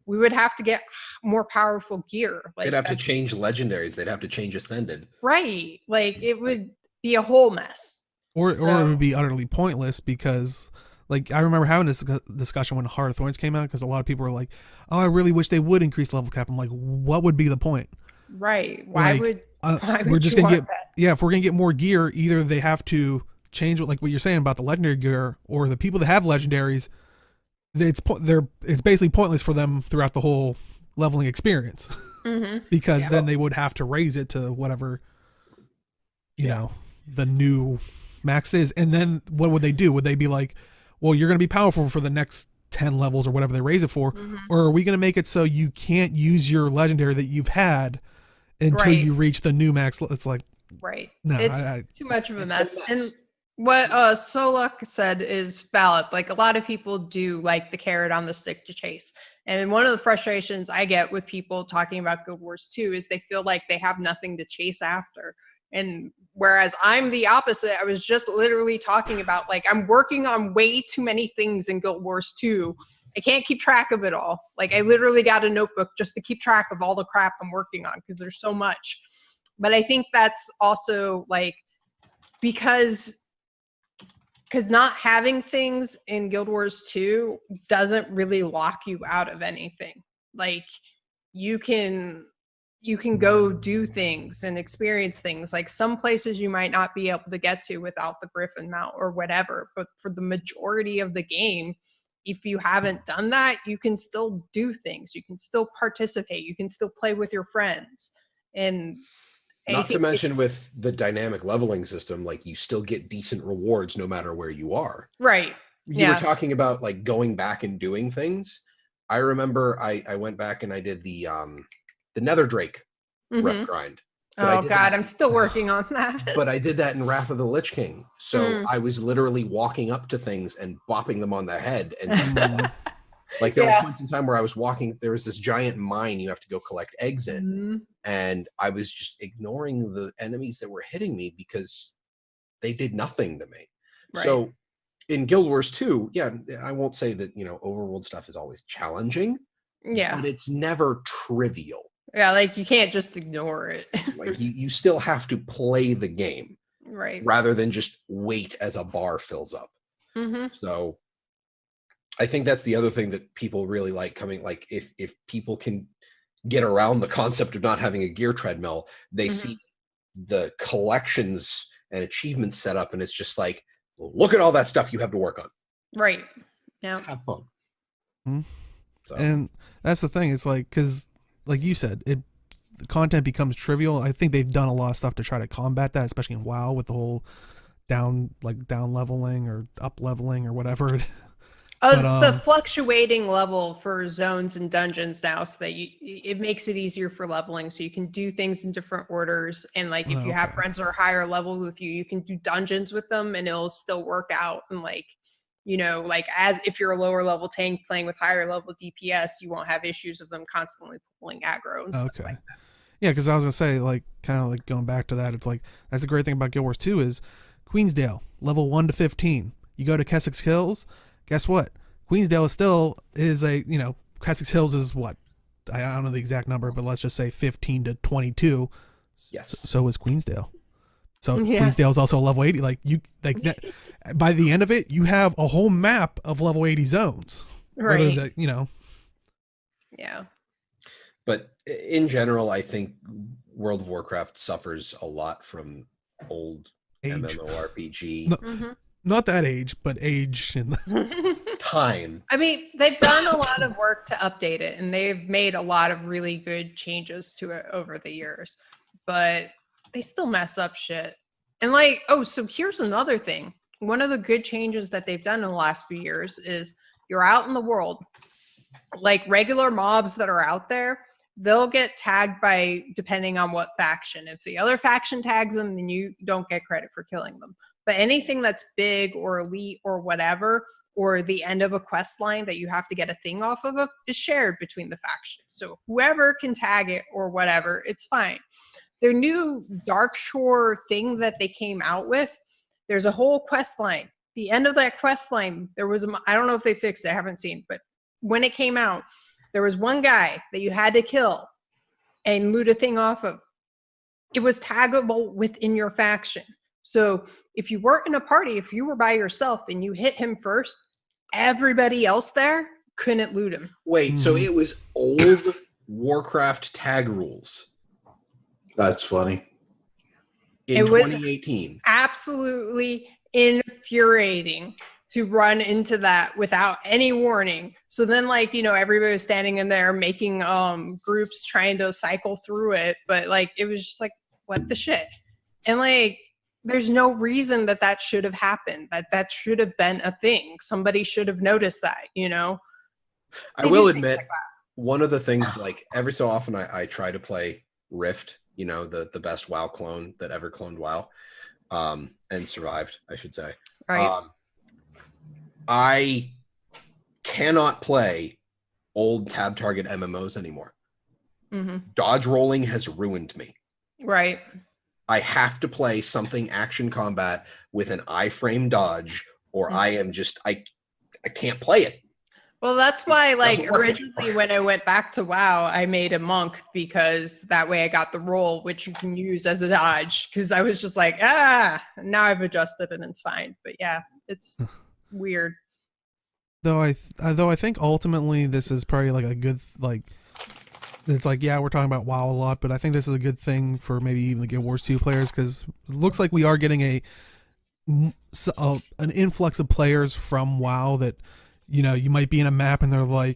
we would have to get more powerful gear. Like they'd have to change legendaries. They'd have to change ascended. Right. Like it would be a whole mess. Or it would be utterly pointless because, like, I remember having this discussion when Heart of Thorns came out because a lot of people were like, "Oh, I really wish they would increase level cap." I'm like, what would be the point? Right. Why would we're just gonna get if we're gonna get more gear, either they have to change like what you're saying about the legendary gear, or the people that have legendaries, it's basically pointless for them throughout the whole leveling experience because then they would have to raise it to whatever you know the new max is, and then what would they do? Would they be like, well, you're gonna be powerful for the next 10 levels or whatever they raise it for, or are we gonna make it so you can't use your legendary that you've had until you reach the new max? It's like, no, it's too much of a mess. And what Solak said is valid. Like a lot of people do like the carrot on the stick to chase. And one of the frustrations I get with people talking about Guild Wars 2 is they feel like they have nothing to chase after. And whereas I'm the opposite, I was just literally talking about like I'm working on way too many things in Guild Wars 2. I can't keep track of it all. Like I literally got a notebook just to keep track of all the crap I'm working on because there's so much. But I think that's also like because not having things in Guild Wars 2 doesn't really lock you out of anything. Like you can go do things and experience things. Like some places you might not be able to get to without the Griffin mount or whatever. But for the majority of the game, if you haven't done that, you can still do things. You can still participate. You can still play with your friends. And not to mention with the dynamic leveling system, like you still get decent rewards no matter where you are. Right. You were talking about like going back and doing things. I remember I went back and I did the Nether Drake rep grind. Oh God, I'm still working on that. But I did that in Wrath of the Lich King. So I was literally walking up to things and bopping them on the head. And like there were points in time where I was walking, there was this giant mine you have to go collect eggs in. And I was just ignoring the enemies that were hitting me because they did nothing to me. Right. So in Guild Wars 2, I won't say that, overworld stuff is always challenging. Yeah. But it's never trivial. Yeah, like you can't just ignore it. Like you still have to play the game. Right. Rather than just wait as a bar fills up. So I think that's the other thing that people really like coming, like if people can get around the concept of not having a gear treadmill, they see the collections and achievements set up and it's just like, look at all that stuff you have to work on. Right. Yeah. Have fun. So. And that's the thing. It's like, because like you said, the content becomes trivial. I think they've done a lot of stuff to try to combat that, especially in WoW with the whole down leveling or up leveling or whatever. It's the fluctuating level for zones and dungeons now, so that it makes it easier for leveling. So you can do things in different orders, and like if you have friends that are higher level with you, you can do dungeons with them, and it'll still work out. And like, like as if you're a lower level tank playing with higher level DPS, you won't have issues of them constantly pulling aggro and stuff like that. Yeah, because I was gonna say, like, kind of like going back to that, it's like that's the great thing about Guild Wars 2 is Queensdale level 1 to 15. You go to Kessex Hills. Guess what? Queensdale is Kessex Hills is what? I don't know the exact number, but let's just say 15 to 22. Yes. So is Queensdale. So Queensdale is also level 80. Like that. By the end of it, you have a whole map of level 80 zones. Right. Yeah. But in general, I think World of Warcraft suffers a lot from old MMORPG. Not that age, but age and time. I mean, they've done a lot of work to update it, and they've made a lot of really good changes to it over the years, but they still mess up shit. And like, so here's another thing. One of the good changes that they've done in the last few years is you're out in the world, like regular mobs that are out there, they'll get tagged by depending on what faction. If the other faction tags them, then you don't get credit for killing them. But anything that's big or elite or whatever, or the end of a quest line that you have to get a thing off of is shared between the factions. So whoever can tag it or whatever, it's fine. Their new Dark Shore thing that they came out with, there's a whole quest line the end of that quest line, there was I don't know if they fixed it, I haven't seen, but when it came out, there was one guy that you had to kill and loot a thing off of. It was taggable within your faction. So if you weren't in a party, if you were by yourself and you hit him first, everybody else there couldn't loot him. Wait, so it was old Warcraft tag rules. That's funny. In It was 2018. absolutely infuriating to run into that without any warning. So then, like, you know, everybody was standing in there making groups trying to cycle through it, but like it was just like, what the shit? And like there's no reason that should have happened. That should have been a thing. Somebody should have noticed that, you know. I will admit, one of the things, like every so often I try to play Rift, you know, the best WoW clone that ever cloned WoW, and survived, I should say. Right. I cannot play old tab target MMOs anymore. Mm-hmm. Dodge rolling has ruined me. Right. I have to play something action combat with an iframe dodge, or I am just I can't play it. Well, that's why, like, Doesn't work originally anymore. when I went back to WoW, I made a monk because that way I got the roll, which you can use as a dodge. Because I was just like, now I've adjusted and it's fine. But yeah, it's weird. Though I think ultimately this is probably like a good, like, it's like, yeah, we're talking about WoW a lot, but I think this is a good thing for maybe even the Guild Wars 2 players, because it looks like we are getting an influx of players from WoW that, you know, you might be in a map and they're gonna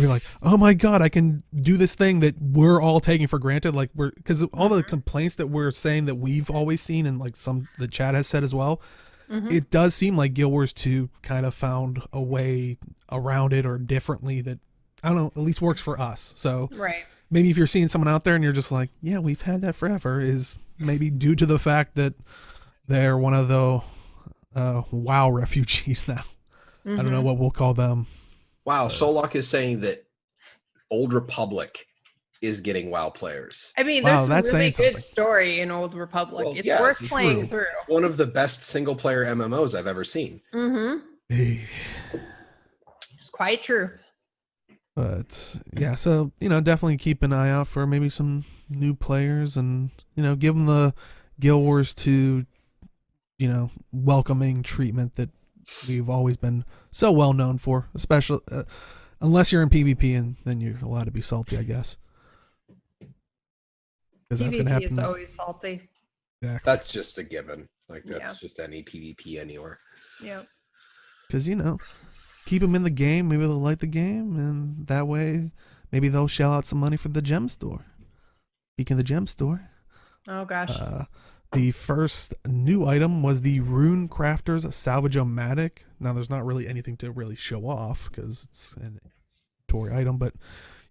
be like, oh my god, I can do this thing that we're all taking for granted, like because all the complaints that we're saying that we've always seen, and like the chat has said as well, it does seem like Guild Wars 2 kind of found a way around it, or differently, that I don't know, at least works for us. So Right. maybe if you're seeing someone out there and you're just like, yeah, we've had that forever, is maybe due to the fact that they're one of the WoW refugees now. I don't know what we'll call them. Wow, Solok is saying that Old Republic is getting WoW players. I mean, Wow, there's that's a really saying good something. story in Old Republic. Well, it's yes, worth it's playing true. through. One of the best single player MMOs I've ever seen. It's quite true. But yeah, so, you know, definitely keep an eye out for maybe some new players, and, you know, give them the Guild Wars 2, you know, welcoming treatment that we've always been so well known for, especially unless you're in PvP, and then you're allowed to be salty, I guess. Because that's gonna PvP happen. is always salty. Exactly. That's just a given. Like, that's just any PvP anywhere. Yep. Because, you know, keep them in the game, maybe they'll like the game, and that way maybe they'll shell out some money for the gem store. Speaking of the gem store, Oh gosh. the first new item was the Rune Crafter's Salvage-O-Matic. Now, there's not really anything to really show off because it's an inventory item, but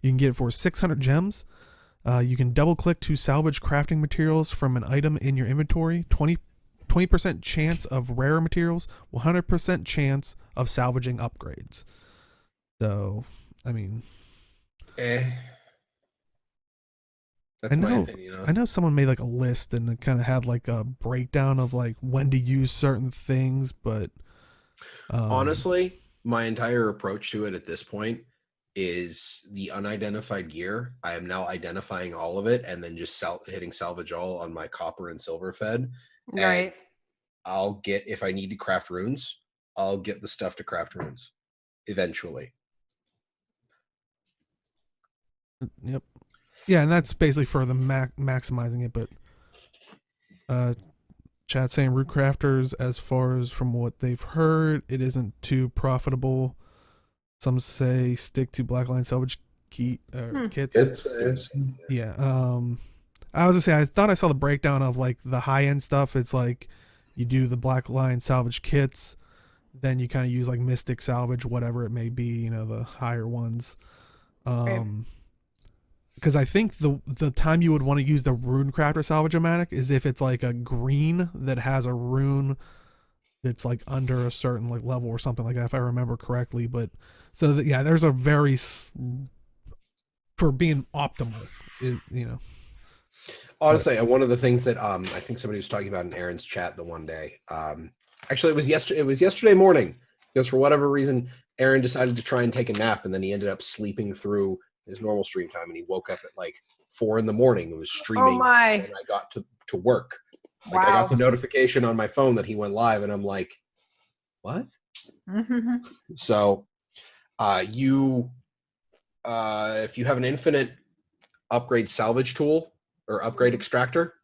you can get it for 600 gems. You can double click to salvage crafting materials from an item in your inventory. 20% chance of rare materials, 100% chance of salvaging upgrades. So, I mean, That's my opinion. I know someone made like a list and it kind of had like a breakdown of like when to use certain things, but honestly, my entire approach to it at this point is the unidentified gear. I am now identifying all of it and then just hitting salvage all on my copper and silver fed. Right. I'll get, if I need to craft runes, I'll get the stuff to craft runes eventually. Yep. Yeah, and that's basically for the maximizing it, but chat saying root crafters, as far as from what they've heard, it isn't too profitable. Some say stick to blackline salvage kits. Yeah. I was gonna say, I thought I saw the breakdown of like the high end stuff. It's like you do the blackline salvage kits, then you kind of use like mystic salvage, whatever it may be, you know, the higher ones. Because I think the time you would want to use the Rune Crafter Salvage-O-Matic is if it's like a green that has a rune that's like under a certain like level or something like that, if I remember correctly. But so that, yeah, there's a very, for being optimal, you know. Honestly, one of the things that I think somebody was talking about in Aaron's chat the one day, Actually, it was yesterday morning because for whatever reason, Aaron decided to try and take a nap, and then he ended up sleeping through his normal stream time, and he woke up at like 4 a.m. and was streaming. Oh my! And I got to work. Like Wow. I got the notification on my phone that he went live, and I'm like, what? So, if you have an infinite upgrade salvage tool or upgrade extractor,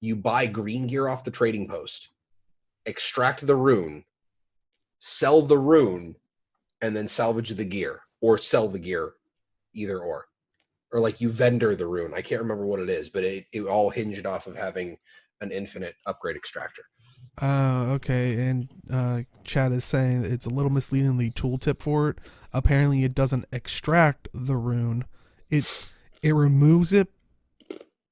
you buy green gear off the trading post, extract the rune, sell the rune, and then salvage the gear or sell the gear, either or like you vendor the rune. I can't remember what it is, but it all hinged off of having an infinite upgrade extractor. Okay, and Chad is saying it's a little misleading, the tooltip for it. Apparently it doesn't extract the rune. It removes it,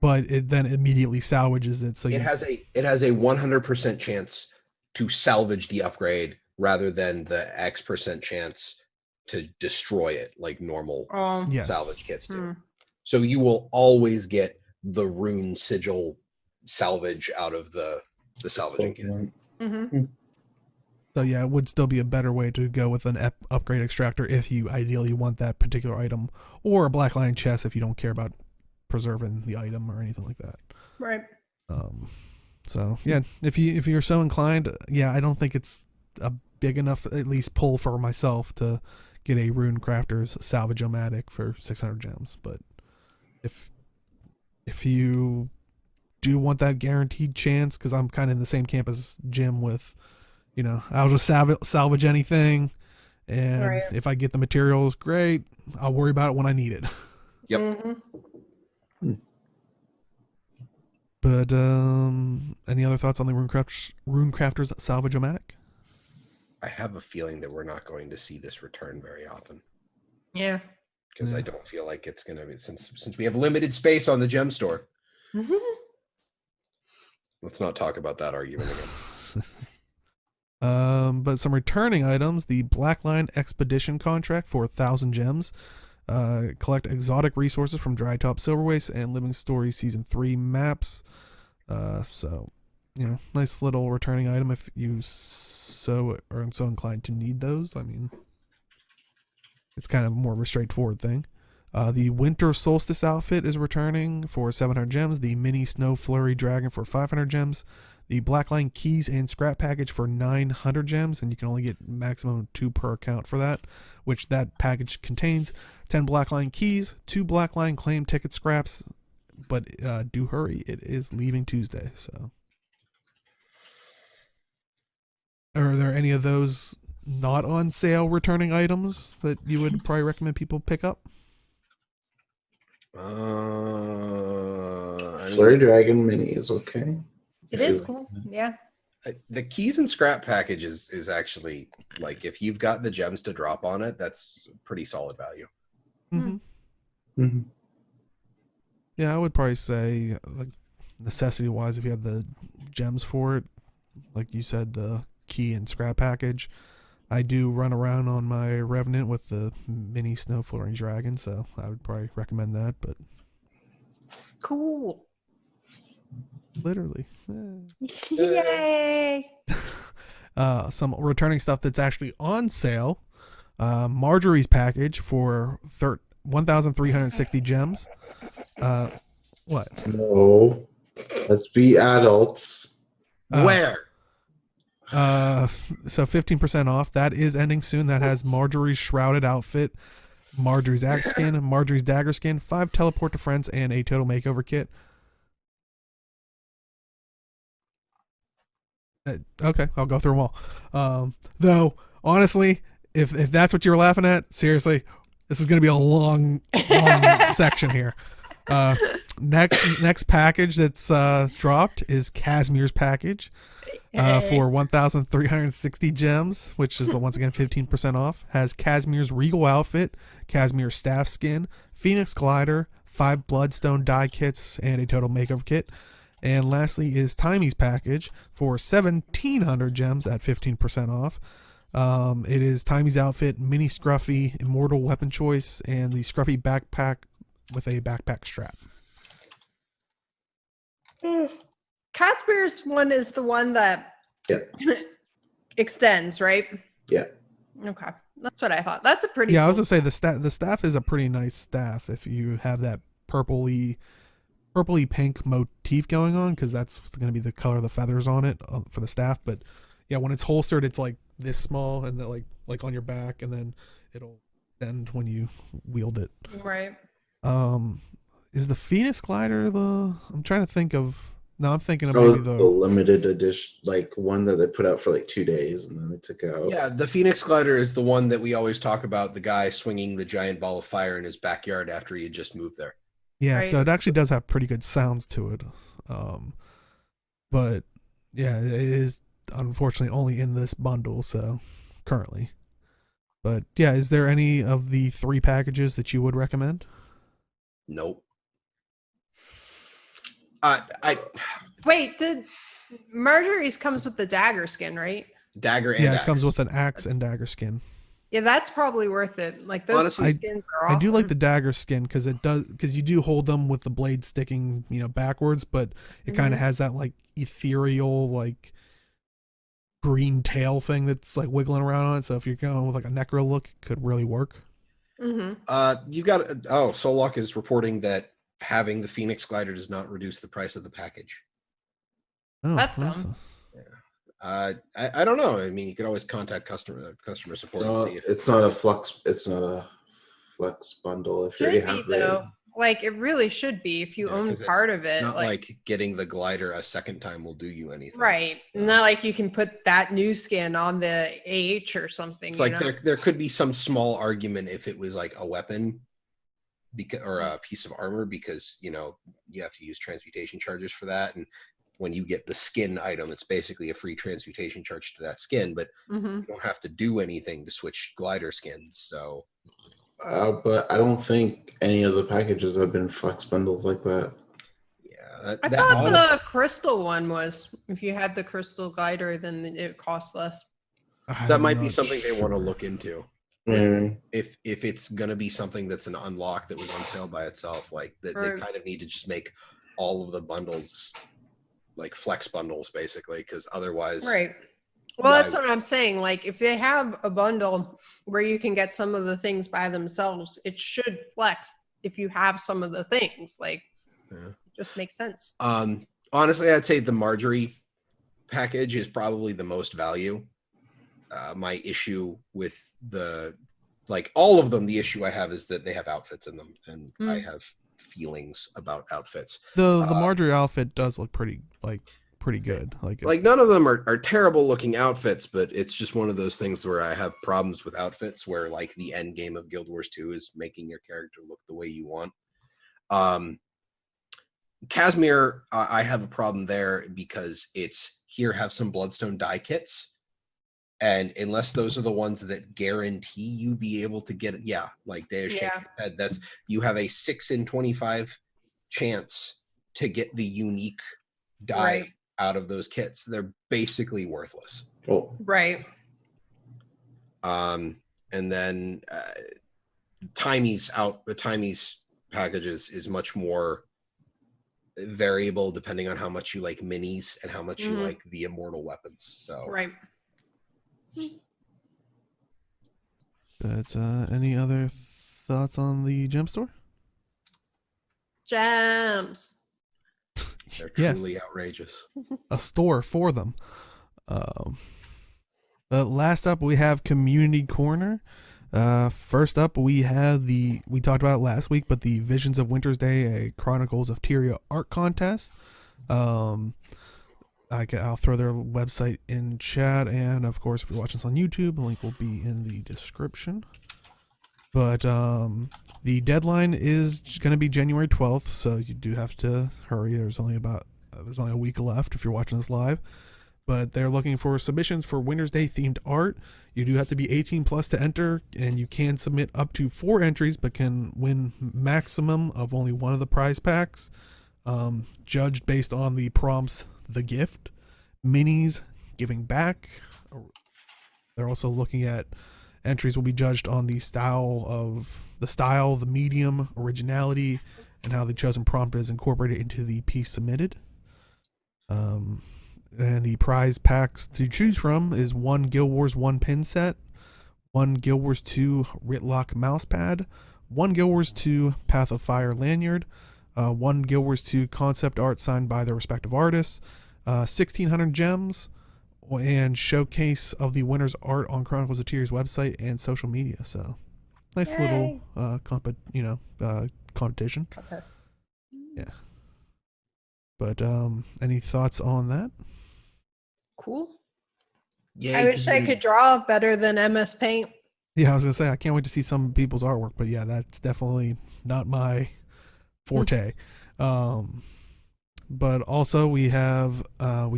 but it then immediately salvages it. So it has a 100% chance to salvage the upgrade rather than the X% chance to destroy it like normal salvage kits do. So you will always get the rune sigil salvage out of the salvaging kit. So yeah, it would still be a better way to go with an upgrade extractor if you ideally want that particular item, or a black lion chest if you don't care about preserving the item or anything like that. Right. So yeah, if you're so inclined, yeah, I don't think it's a big enough at least pull for myself to get a Rune Crafter's Salvage-O-Matic for 600 gems. But if you do want that guaranteed chance, because I'm kind of in the same camp as Jim with, I'll just salvage anything, and if I get the materials, great. I'll worry about it when I need it. Yep. But any other thoughts on the Rune Crafter's Salvage-O-Matic? I have a feeling that we're not going to see this return very often. Yeah. Because I don't feel like it's going to be, since we have limited space on the gem store. Let's not talk about that argument again. But some returning items: the Blackline Expedition contract for 1,000 gems. Collect exotic resources from Drytop Silver Waste and Living Story Season 3 maps. So, nice little returning item if you are so inclined to need those. I mean, it's kind of more of a straightforward thing. The Winter Solstice outfit is returning for 700 gems. The Mini Snow Flurry Dragon for 500 gems. The Blackline Keys and Scrap Package for 900 gems, and you can only get maximum 2 per account for that, which that package contains 10 Blackline Keys, 2 Blackline Claim Ticket Scraps, but do hurry, it is leaving Tuesday. So, are there any of those not on sale returning items that you would probably recommend people pick up? Flurry Dragon Mini is okay. It is cool. Yeah. The keys and scrap package is actually, like, if you've got the gems to drop on it, that's pretty solid value. Yeah, I would probably say, like, necessity wise, if you have the gems for it, like you said, the key and scrap package. I do run around on my Revenant with the Mini Snow Flurry Dragon, so I would probably recommend that. But cool. Literally. Yay! Some returning stuff that's actually on sale. Marjorie's package for 1,360 gems. What? No. Let's be adults. Where? So 15% off. That is ending soon. That has Marjorie's Shrouded outfit, Marjorie's axe skin, Marjorie's dagger skin, 5 teleport to friends, and a total makeover kit. Okay, I'll go through them all. Though, honestly, if that's what you were laughing at, seriously, this is going to be a long section here. Next package that's dropped is Casimir's package for 1,360 gems, which is once again 15% off. Has Casimir's Regal outfit, Casimir's staff skin, Phoenix glider, 5 Bloodstone die kits, and a total makeover kit. And lastly is Timey's package for 1,700 gems at 15% off. It is Timey's outfit, Mini Scruffy, Immortal Weapon Choice, and the Scruffy backpack with a backpack strap. Casper's one is the one that extends, right? Yeah. Okay, that's what I thought. That's a pretty. Yeah, I was cool gonna say the staff is a pretty nice staff if you have that purpley pink motif going on, because that's going to be the color of the feathers on it for the staff. But yeah, when it's holstered, it's like this small, and then like on your back, and then it'll bend when you wield it. Right. Is the Phoenix glider the? I'm trying to think of. No, I'm thinking of So maybe the the. limited edition, like one that they put out for like 2 days and then they took out. Yeah, the Phoenix glider is the one that we always talk about. The guy swinging the giant ball of fire in his backyard after he had just moved there. Yeah, Right. so it actually does have pretty good sounds to it. But yeah, it is unfortunately only in this bundle, so currently. But yeah, is there any of the 3 packages that you would recommend? Nope. I Wait, did Marjorie's comes with the dagger skin, right? dagger and Yeah, it axe. comes with an axe and dagger skin. Yeah, that's probably worth it. Like those Honestly, two skins are awesome. I do like the dagger skin because you do hold them with the blade sticking, backwards, but it kind of has that like ethereal like green tail thing that's like wiggling around on it. So if you're going with like a necro look, it could really work. You got Solok is reporting that having the Phoenix glider does not reduce the price of the package. Oh, That's dumb. I don't know. I mean, you could always contact customer support and see if It's not a flex. It's not a flex bundle. If you already Should be have though. it. Like it really should be if you Yeah, own 'cause it's part of it. It's not like getting the glider a second time will do you anything. Right. Not like you can put that new skin on the AH or something. It's like there could be some small argument if it was like a weapon or a piece of armor, because you have to use transmutation charges for that, and when you get the skin item, it's basically a free transmutation charge to that skin, but you don't have to do anything to switch glider skins. So But I don't think any of the packages have been flex bundles like that. yeah, I thought the crystal one was. If you had the crystal glider, then it costs less. that might be something they want to look into. Mm. If it's gonna be something that's an unlock that was on sale by itself, like that, they kind of need to just make all of the bundles like flex bundles, basically, because otherwise, Right. Well, that's what I'm saying. Like, if they have a bundle where you can get some of the things by themselves, it should flex if you have some of the things. Like, it just makes sense. Honestly, I'd say the Marjorie package is probably the most value. My issue with all of them, the issue I have is that they have outfits in them, and I have feelings about outfits. The Marjorie outfit does look pretty good. Like none of them are terrible looking outfits, but it's just one of those things where I have problems with outfits where like the end game of Guild Wars 2 is making your character look the way you want. Casimir, I have a problem there because it's here have some Bloodstone die kits, and unless those are the ones that guarantee you be able to get it, like they shake your head, that's you have a 6 in 25 chance to get the unique die out of those kits. They're basically worthless. Right. And then Timey's packages is much more variable depending on how much you like minis and how much you like the immortal weapons. So That's any other thoughts on the gem store? Gems. They're truly outrageous. A store for them. Last up, we have Community Corner. First up, we have we talked about it last week, but the Visions of Winter's Day, a Chronicles of Tyria art contest. I'll throw their website in chat, and of course, if you're watching this on YouTube, the link will be in the description. But the deadline is going to be January 12th, so you do have to hurry. There's only a week left if you're watching this live. But they're looking for submissions for Winter's Day themed art. You do have to be 18 plus to enter, and you can submit up to 4 entries, but can win maximum of only one of the prize packs. Judged based on the prompts, the gift, minis, giving back. They're also looking at entries will be judged on the style, the medium, originality, and how the chosen prompt is incorporated into the piece submitted. And the prize packs to choose from is 1 Guild Wars 1 pin set, 1 Guild Wars 2 Ritlock mousepad, 1 Guild Wars 2 Path of Fire lanyard, 1 Guild Wars 2 concept art signed by their respective artists, 1,600 gems, and showcase of the winner's art on Chronicles of Tears website and social media. So nice Yay. little competition. Contest. Yeah. But any thoughts on that? Cool. Yay, I wish I could draw better than MS Paint. Yeah, I was gonna say I can't wait to see some people's artwork, but yeah, that's definitely not my forte. But also we have I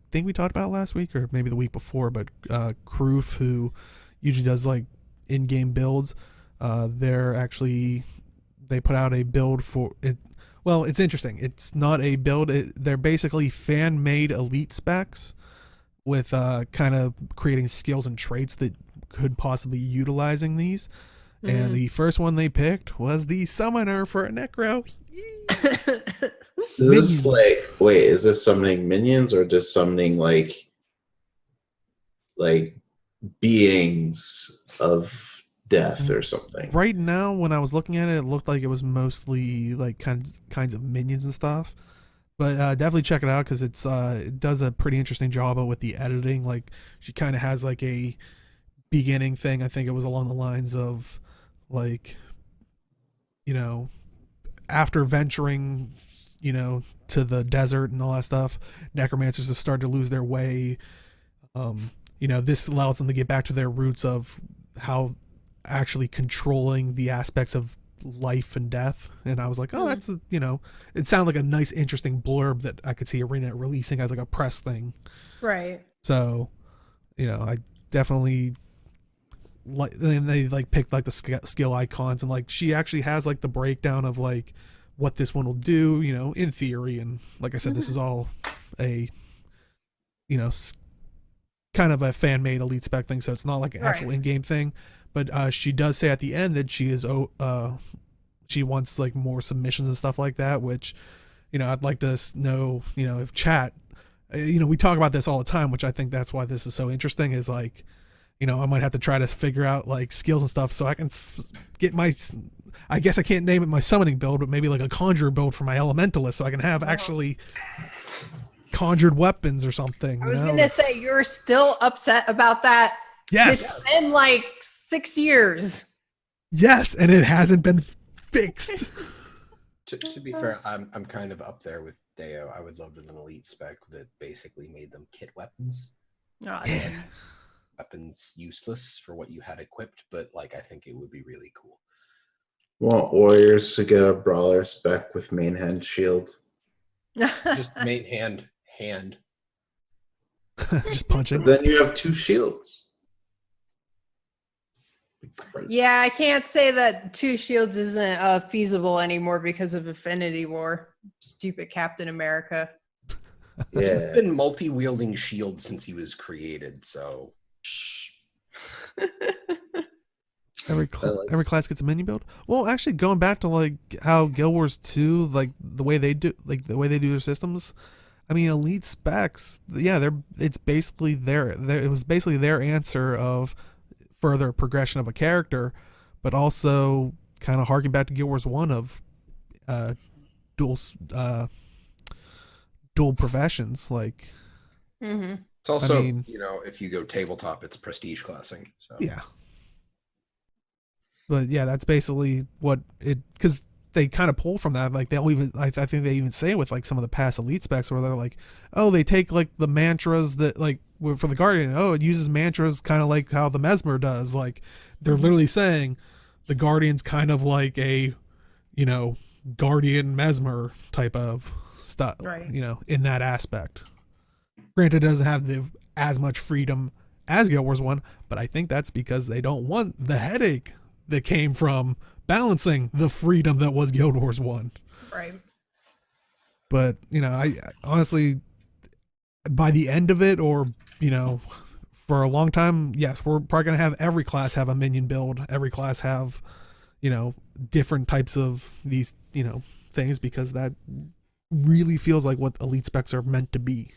think we talked about it last week or maybe the week before, but Kroof, who usually does like in-game builds, they put out a build for it. Well, it's interesting. It's not a build. They're basically fan-made elite specs with kind of creating skills and traits that could possibly be utilizing these. And the first one they picked was the summoner for a Necro. Is this is this summoning minions or just summoning like beings of death or something? Right now, when I was looking at it, it looked like it was mostly like kinds of minions and stuff. But definitely check it out because it does a pretty interesting job with the editing. Like she kind of has like a beginning thing. I think it was along the lines of like, after venturing, to the desert and all that stuff, necromancers have started to lose their way. This allows them to get back to their roots of how actually controlling the aspects of life and death. And I was like, oh, that's it sounded like a nice interesting blurb that I could see Arena releasing as like a press thing, Right. so I definitely like, and they like picked like the skill icons, and like she actually has like the breakdown of like what this one will do, in theory. And like I said, this is all a kind of a fan-made elite spec thing, so it's not like an actual in-game thing. But she does say at the end that she wants like more submissions and stuff like that, which I'd like to know if chat, we talk about this all the time, which I think that's why this is so interesting, is like I might have to try to figure out like skills and stuff so I can get my, I guess I can't name it my summoning build, but maybe like a conjurer build for my elementalist, so I can have actually conjured weapons or something. I was gonna say, you're still upset about that. Yes. It's been like 6 years. Yes, and it hasn't been fixed. To be fair, I'm kind of up there with Deo. I would love an elite spec that basically made them kit weapons. Oh, Yeah. Weapons useless for what you had equipped, but like I think it would be really cool. Want warriors to get a brawler spec with main hand shield? Just main hand. Just punching. Then you have 2 shields. Yeah, I can't say that 2 shields isn't feasible anymore because of Affinity War. Stupid Captain America. Yeah. He's been multi-wielding shield since he was created, so Every class gets a mini build. Well, actually, going back to like how Guild Wars 2, like the way they do their systems. I mean, elite specs. Yeah, it's basically it was basically their answer of further progression of a character, but also kind of harking back to Guild Wars 1 of dual professions. Like, it's also, I mean, if you go tabletop, it's prestige classing. So yeah. But yeah, that's basically what it, because they kind of pull from that. Like they'll even, I think they even say with like some of the past elite specs where they're like, oh, they take like the mantras that like for the Guardian. Oh, it uses mantras kind of like how the Mesmer does. Like they're literally saying the Guardian's kind of like a, Guardian Mesmer type of stuff, Right. In that aspect. Granted, it doesn't have as much freedom as Guild Wars 1, but I think that's because they don't want the headache that came from balancing the freedom that was Guild Wars 1. Right. But, I honestly, by the end of it, or, for a long time, yes, we're probably going to have every class have a minion build, every class have, different types of these, things, because that really feels like what elite specs are meant to be.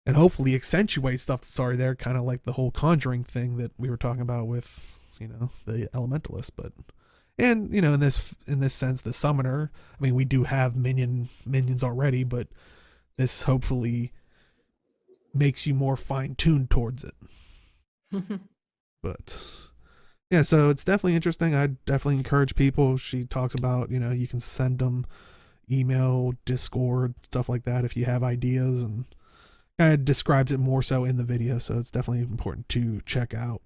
and hopefully accentuate stuff that's already there, kind of like the whole conjuring thing that we were talking about with, the elementalist. But, and in this sense, the summoner, I mean, we do have minions already, but this hopefully makes you more fine-tuned towards it. But yeah, so it's definitely interesting. I definitely encourage people. She talks about, you can send them email, Discord, stuff like that if you have ideas, and kind of describes it more so in the video. So it's definitely important to check out.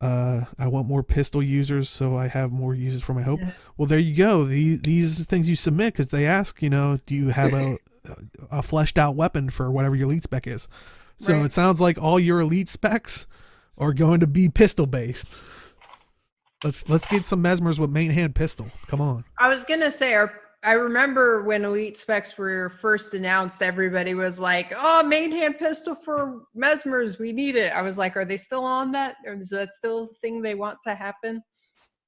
I want more pistol users, so I have more users for my hope. Yeah. Well, there you go. These things you submit, because they ask, do you have a fleshed out weapon for whatever your elite spec is? So It sounds like all your elite specs are going to be pistol based. Let's get some mesmers with main hand pistol. Come on. I was gonna say, I remember when elite specs were first announced, everybody was like, "Oh, main hand pistol for mesmers, we need it." I was like, "Are they still on that? Or is that still the thing they want to happen?"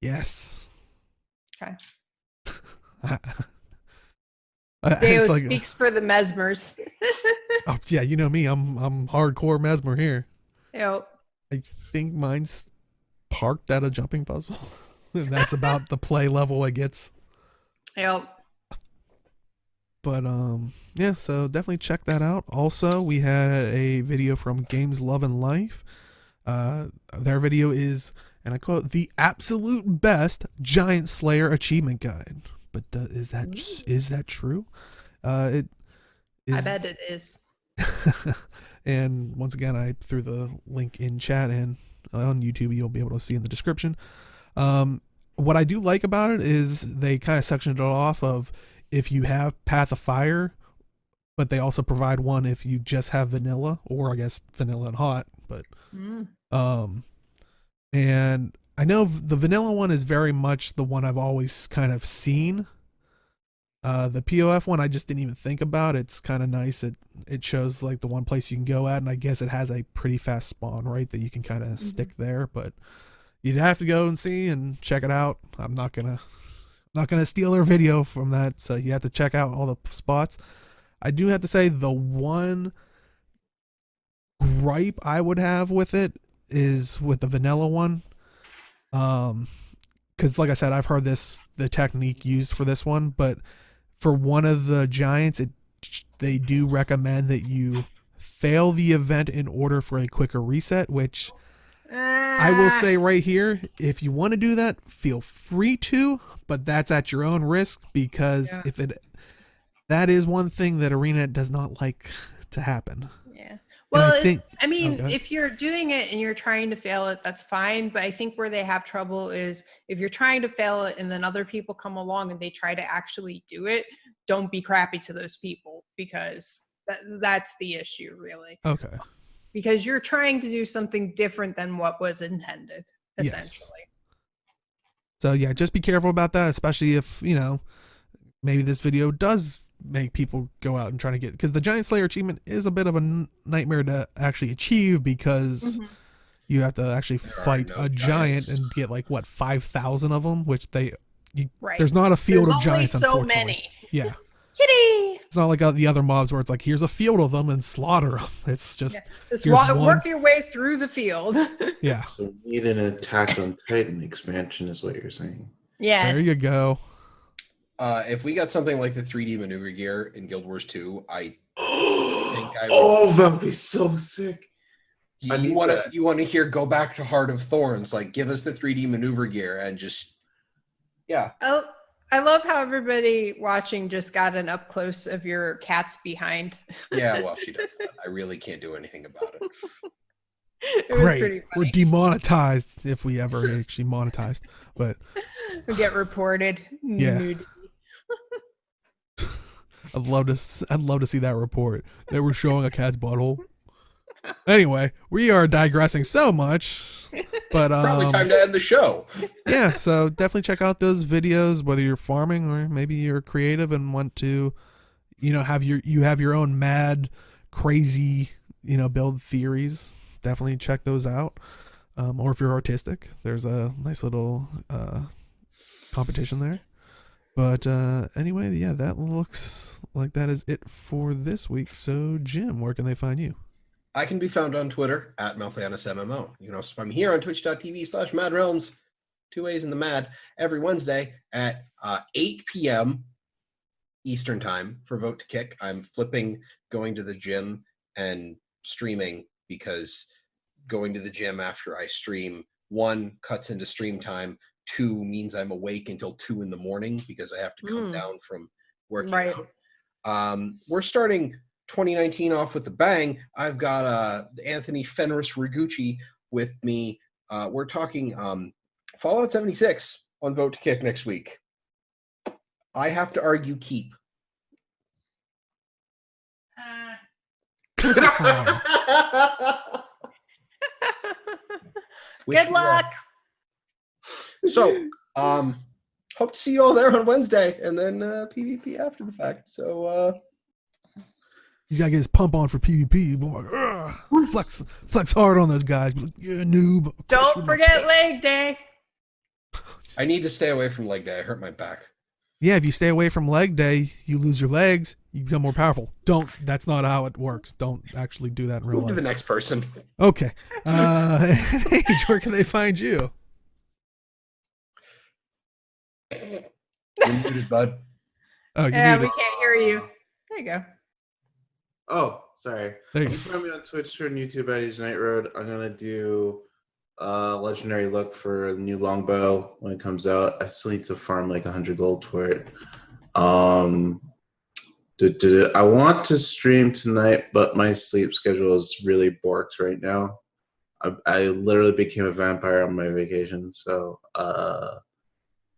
Yes. Okay. Deo speaks for the mesmers. Oh yeah, you know me. I'm hardcore mesmer here. Yep. I think mine's parked at a jumping puzzle. That's about the play level it gets. Yep. But yeah, so definitely check that out. Also, we had a video from Games Love and Life. Their video is, and I quote, "the absolute best Giant Slayer achievement guide." But is that true? It is. I bet it is. And once again, I threw the link in chat, and on YouTube you'll be able to see in the description. What I do like about it is they kind of sectioned it off of if you have Path of Fire, but they also provide one if you just have vanilla, or I guess vanilla and hot. But and I know the vanilla one is very much the one I've always kind of seen. The POF one I just didn't even think about. It's kind of nice. It shows like the one place you can go at, and I guess it has a pretty fast spawn, right, that you can kind of stick there. But you'd have to go and see and check it out. I'm not gonna steal their video from that, so you have to check out all the spots. I do have to say the one gripe I would have with it is with the vanilla one. Because like I said, I've heard the technique used for this one, but for one of the giants, they do recommend that you fail the event in order for a quicker reset, which I will say right here, if you want to do that, feel free to, but that's at your own risk, because that is one thing that Arena does not like to happen. Yeah. Well, okay. If you're doing it and you're trying to fail it, that's fine. But I think where they have trouble is if you're trying to fail it and then other people come along and they try to actually do it, don't be crappy to those people, because that's the issue, really. Okay. Because you're trying to do something different than what was intended, essentially. Yes. So yeah, just be careful about that, especially if, maybe this video does make people go out and try to get, because the Giant Slayer achievement is a bit of a nightmare to actually achieve, because you have to actually fight a giant and get 5,000 of them, which there's not a field of giants, unfortunately. So many. Yeah. Kitty. It's not like the other mobs where it's like, here's a field of them and slaughter them. It's just work your way through the field. Yeah. So we need an Attack on Titan expansion, is what you're saying. Yes. There you go. If we got something like the 3D maneuver gear in Guild Wars 2, I think I would. Oh, that would be so sick. You want to hear "Go Back to Heart of Thorns"? Like, give us the 3D maneuver gear and just, yeah. Oh, I love how everybody watching just got an up close of your cat's behind. Yeah, well, she does that. I really can't do anything about it. It was Great. pretty funny. We're demonetized if we ever actually monetized, but we get reported. Yeah. Nude. I'd love to see that report. They were showing a cat's butthole. Anyway, we are digressing so much, but probably time to end the show. Yeah, so definitely check out those videos, whether you're farming or maybe you're creative and want to, have your own MAAD crazy, build theories. Definitely check those out. Or if you're artistic, there's a nice little competition there. But anyway, yeah, that looks like that is it for this week. So, Jim, where can they find you? I can be found on Twitter at MalthianusMMO. You can also find me here on twitch.tv/MAADrealms, 2 ways in the MAAD, every Wednesday at 8 p.m. Eastern time for Vote to Kick. I'm flipping going to the gym and streaming because going to the gym after I stream, 1, cuts into stream time, 2, means I'm awake until 2 in the morning because I have to come down from working out. We're starting 2019 off with a bang. I've got Anthony Fenris Rigucci with me. We're talking Fallout 76 on Vote to Kick next week. I have to argue keep. Good luck. So, hope to see you all there on Wednesday, and then PvP after the fact. So, he's got to get his pump on for PvP. Flex hard on those guys. Yeah, noob. Don't forget leg day. I need to stay away from leg day. I hurt my back. Yeah, if you stay away from leg day, you lose your legs. You become more powerful. That's not how it works. Don't actually do that in real Move life. to the next person. Okay. Age, where can they find you? You're muted, bud. Oh, you're Yeah, muted. we can't hear you. There you go. Oh, sorry. There You you can find me on Twitch or YouTube at Age Night Road. I'm gonna do legendary look for the new longbow when it comes out. I still need to farm like 100 gold for it. I want to stream tonight, but my sleep schedule is really borked right now. I literally became a vampire on my vacation, so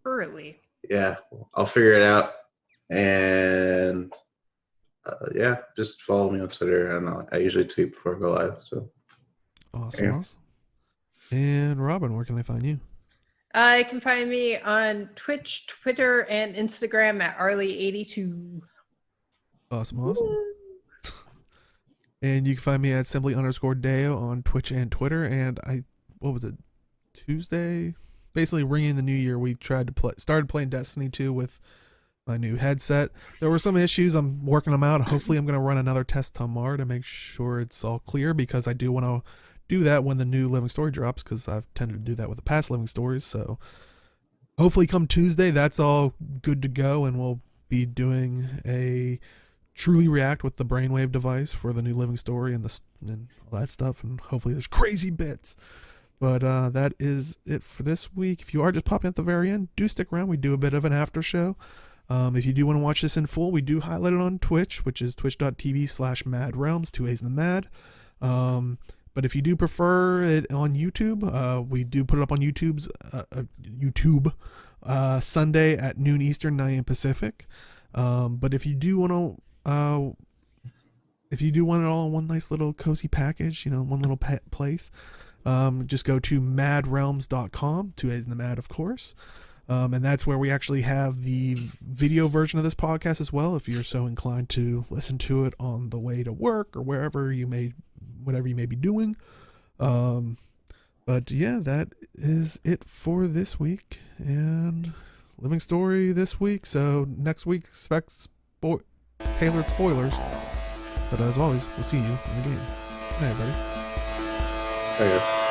Early. yeah, I'll figure it out. And yeah, just follow me on Twitter, and I usually tweet before I go live. So Awesome, yeah. awesome. And Robin, where can they find you? You can find me on Twitch, Twitter, and Instagram at Arlie82. Awesome, awesome. And you can find me at simply_Deo on Twitch and Twitter. And what was it, Tuesday? Basically, ringing the new year, we started playing Destiny 2 with my new headset. There were some issues. I'm working them out. Hopefully, I'm going to run another test tomorrow to make sure it's all clear, because I do want to do that when the new Living Story drops, because I've tended to do that with the past Living Stories. So hopefully come Tuesday, that's all good to go, and we'll be doing a truly react with the brainwave device for the new Living Story and all that stuff, and hopefully there's crazy bits. But that is it for this week. If you are just popping at the very end, do stick around. We do a bit of an after show. If you do want to watch this in full, we do highlight it on Twitch, which is twitch.tv/MAADrealms, 2 A's in the MAAD. But if you do prefer it on YouTube, we do put it up on YouTube Sunday at noon Eastern, 9 a.m. Pacific. But if you do want to, if you do want it all in one nice little cozy package, one little place, just go to maadrealms.com, 2 A's in the MAAD, of course. And that's where we actually have the video version of this podcast as well, if you're so inclined to listen to it on the way to work or whatever you may be doing. But yeah, that is it for this week and Living Story this week. So next week, expect tailored spoilers. But as always, we'll see you in the game. Hey, everybody. I guess.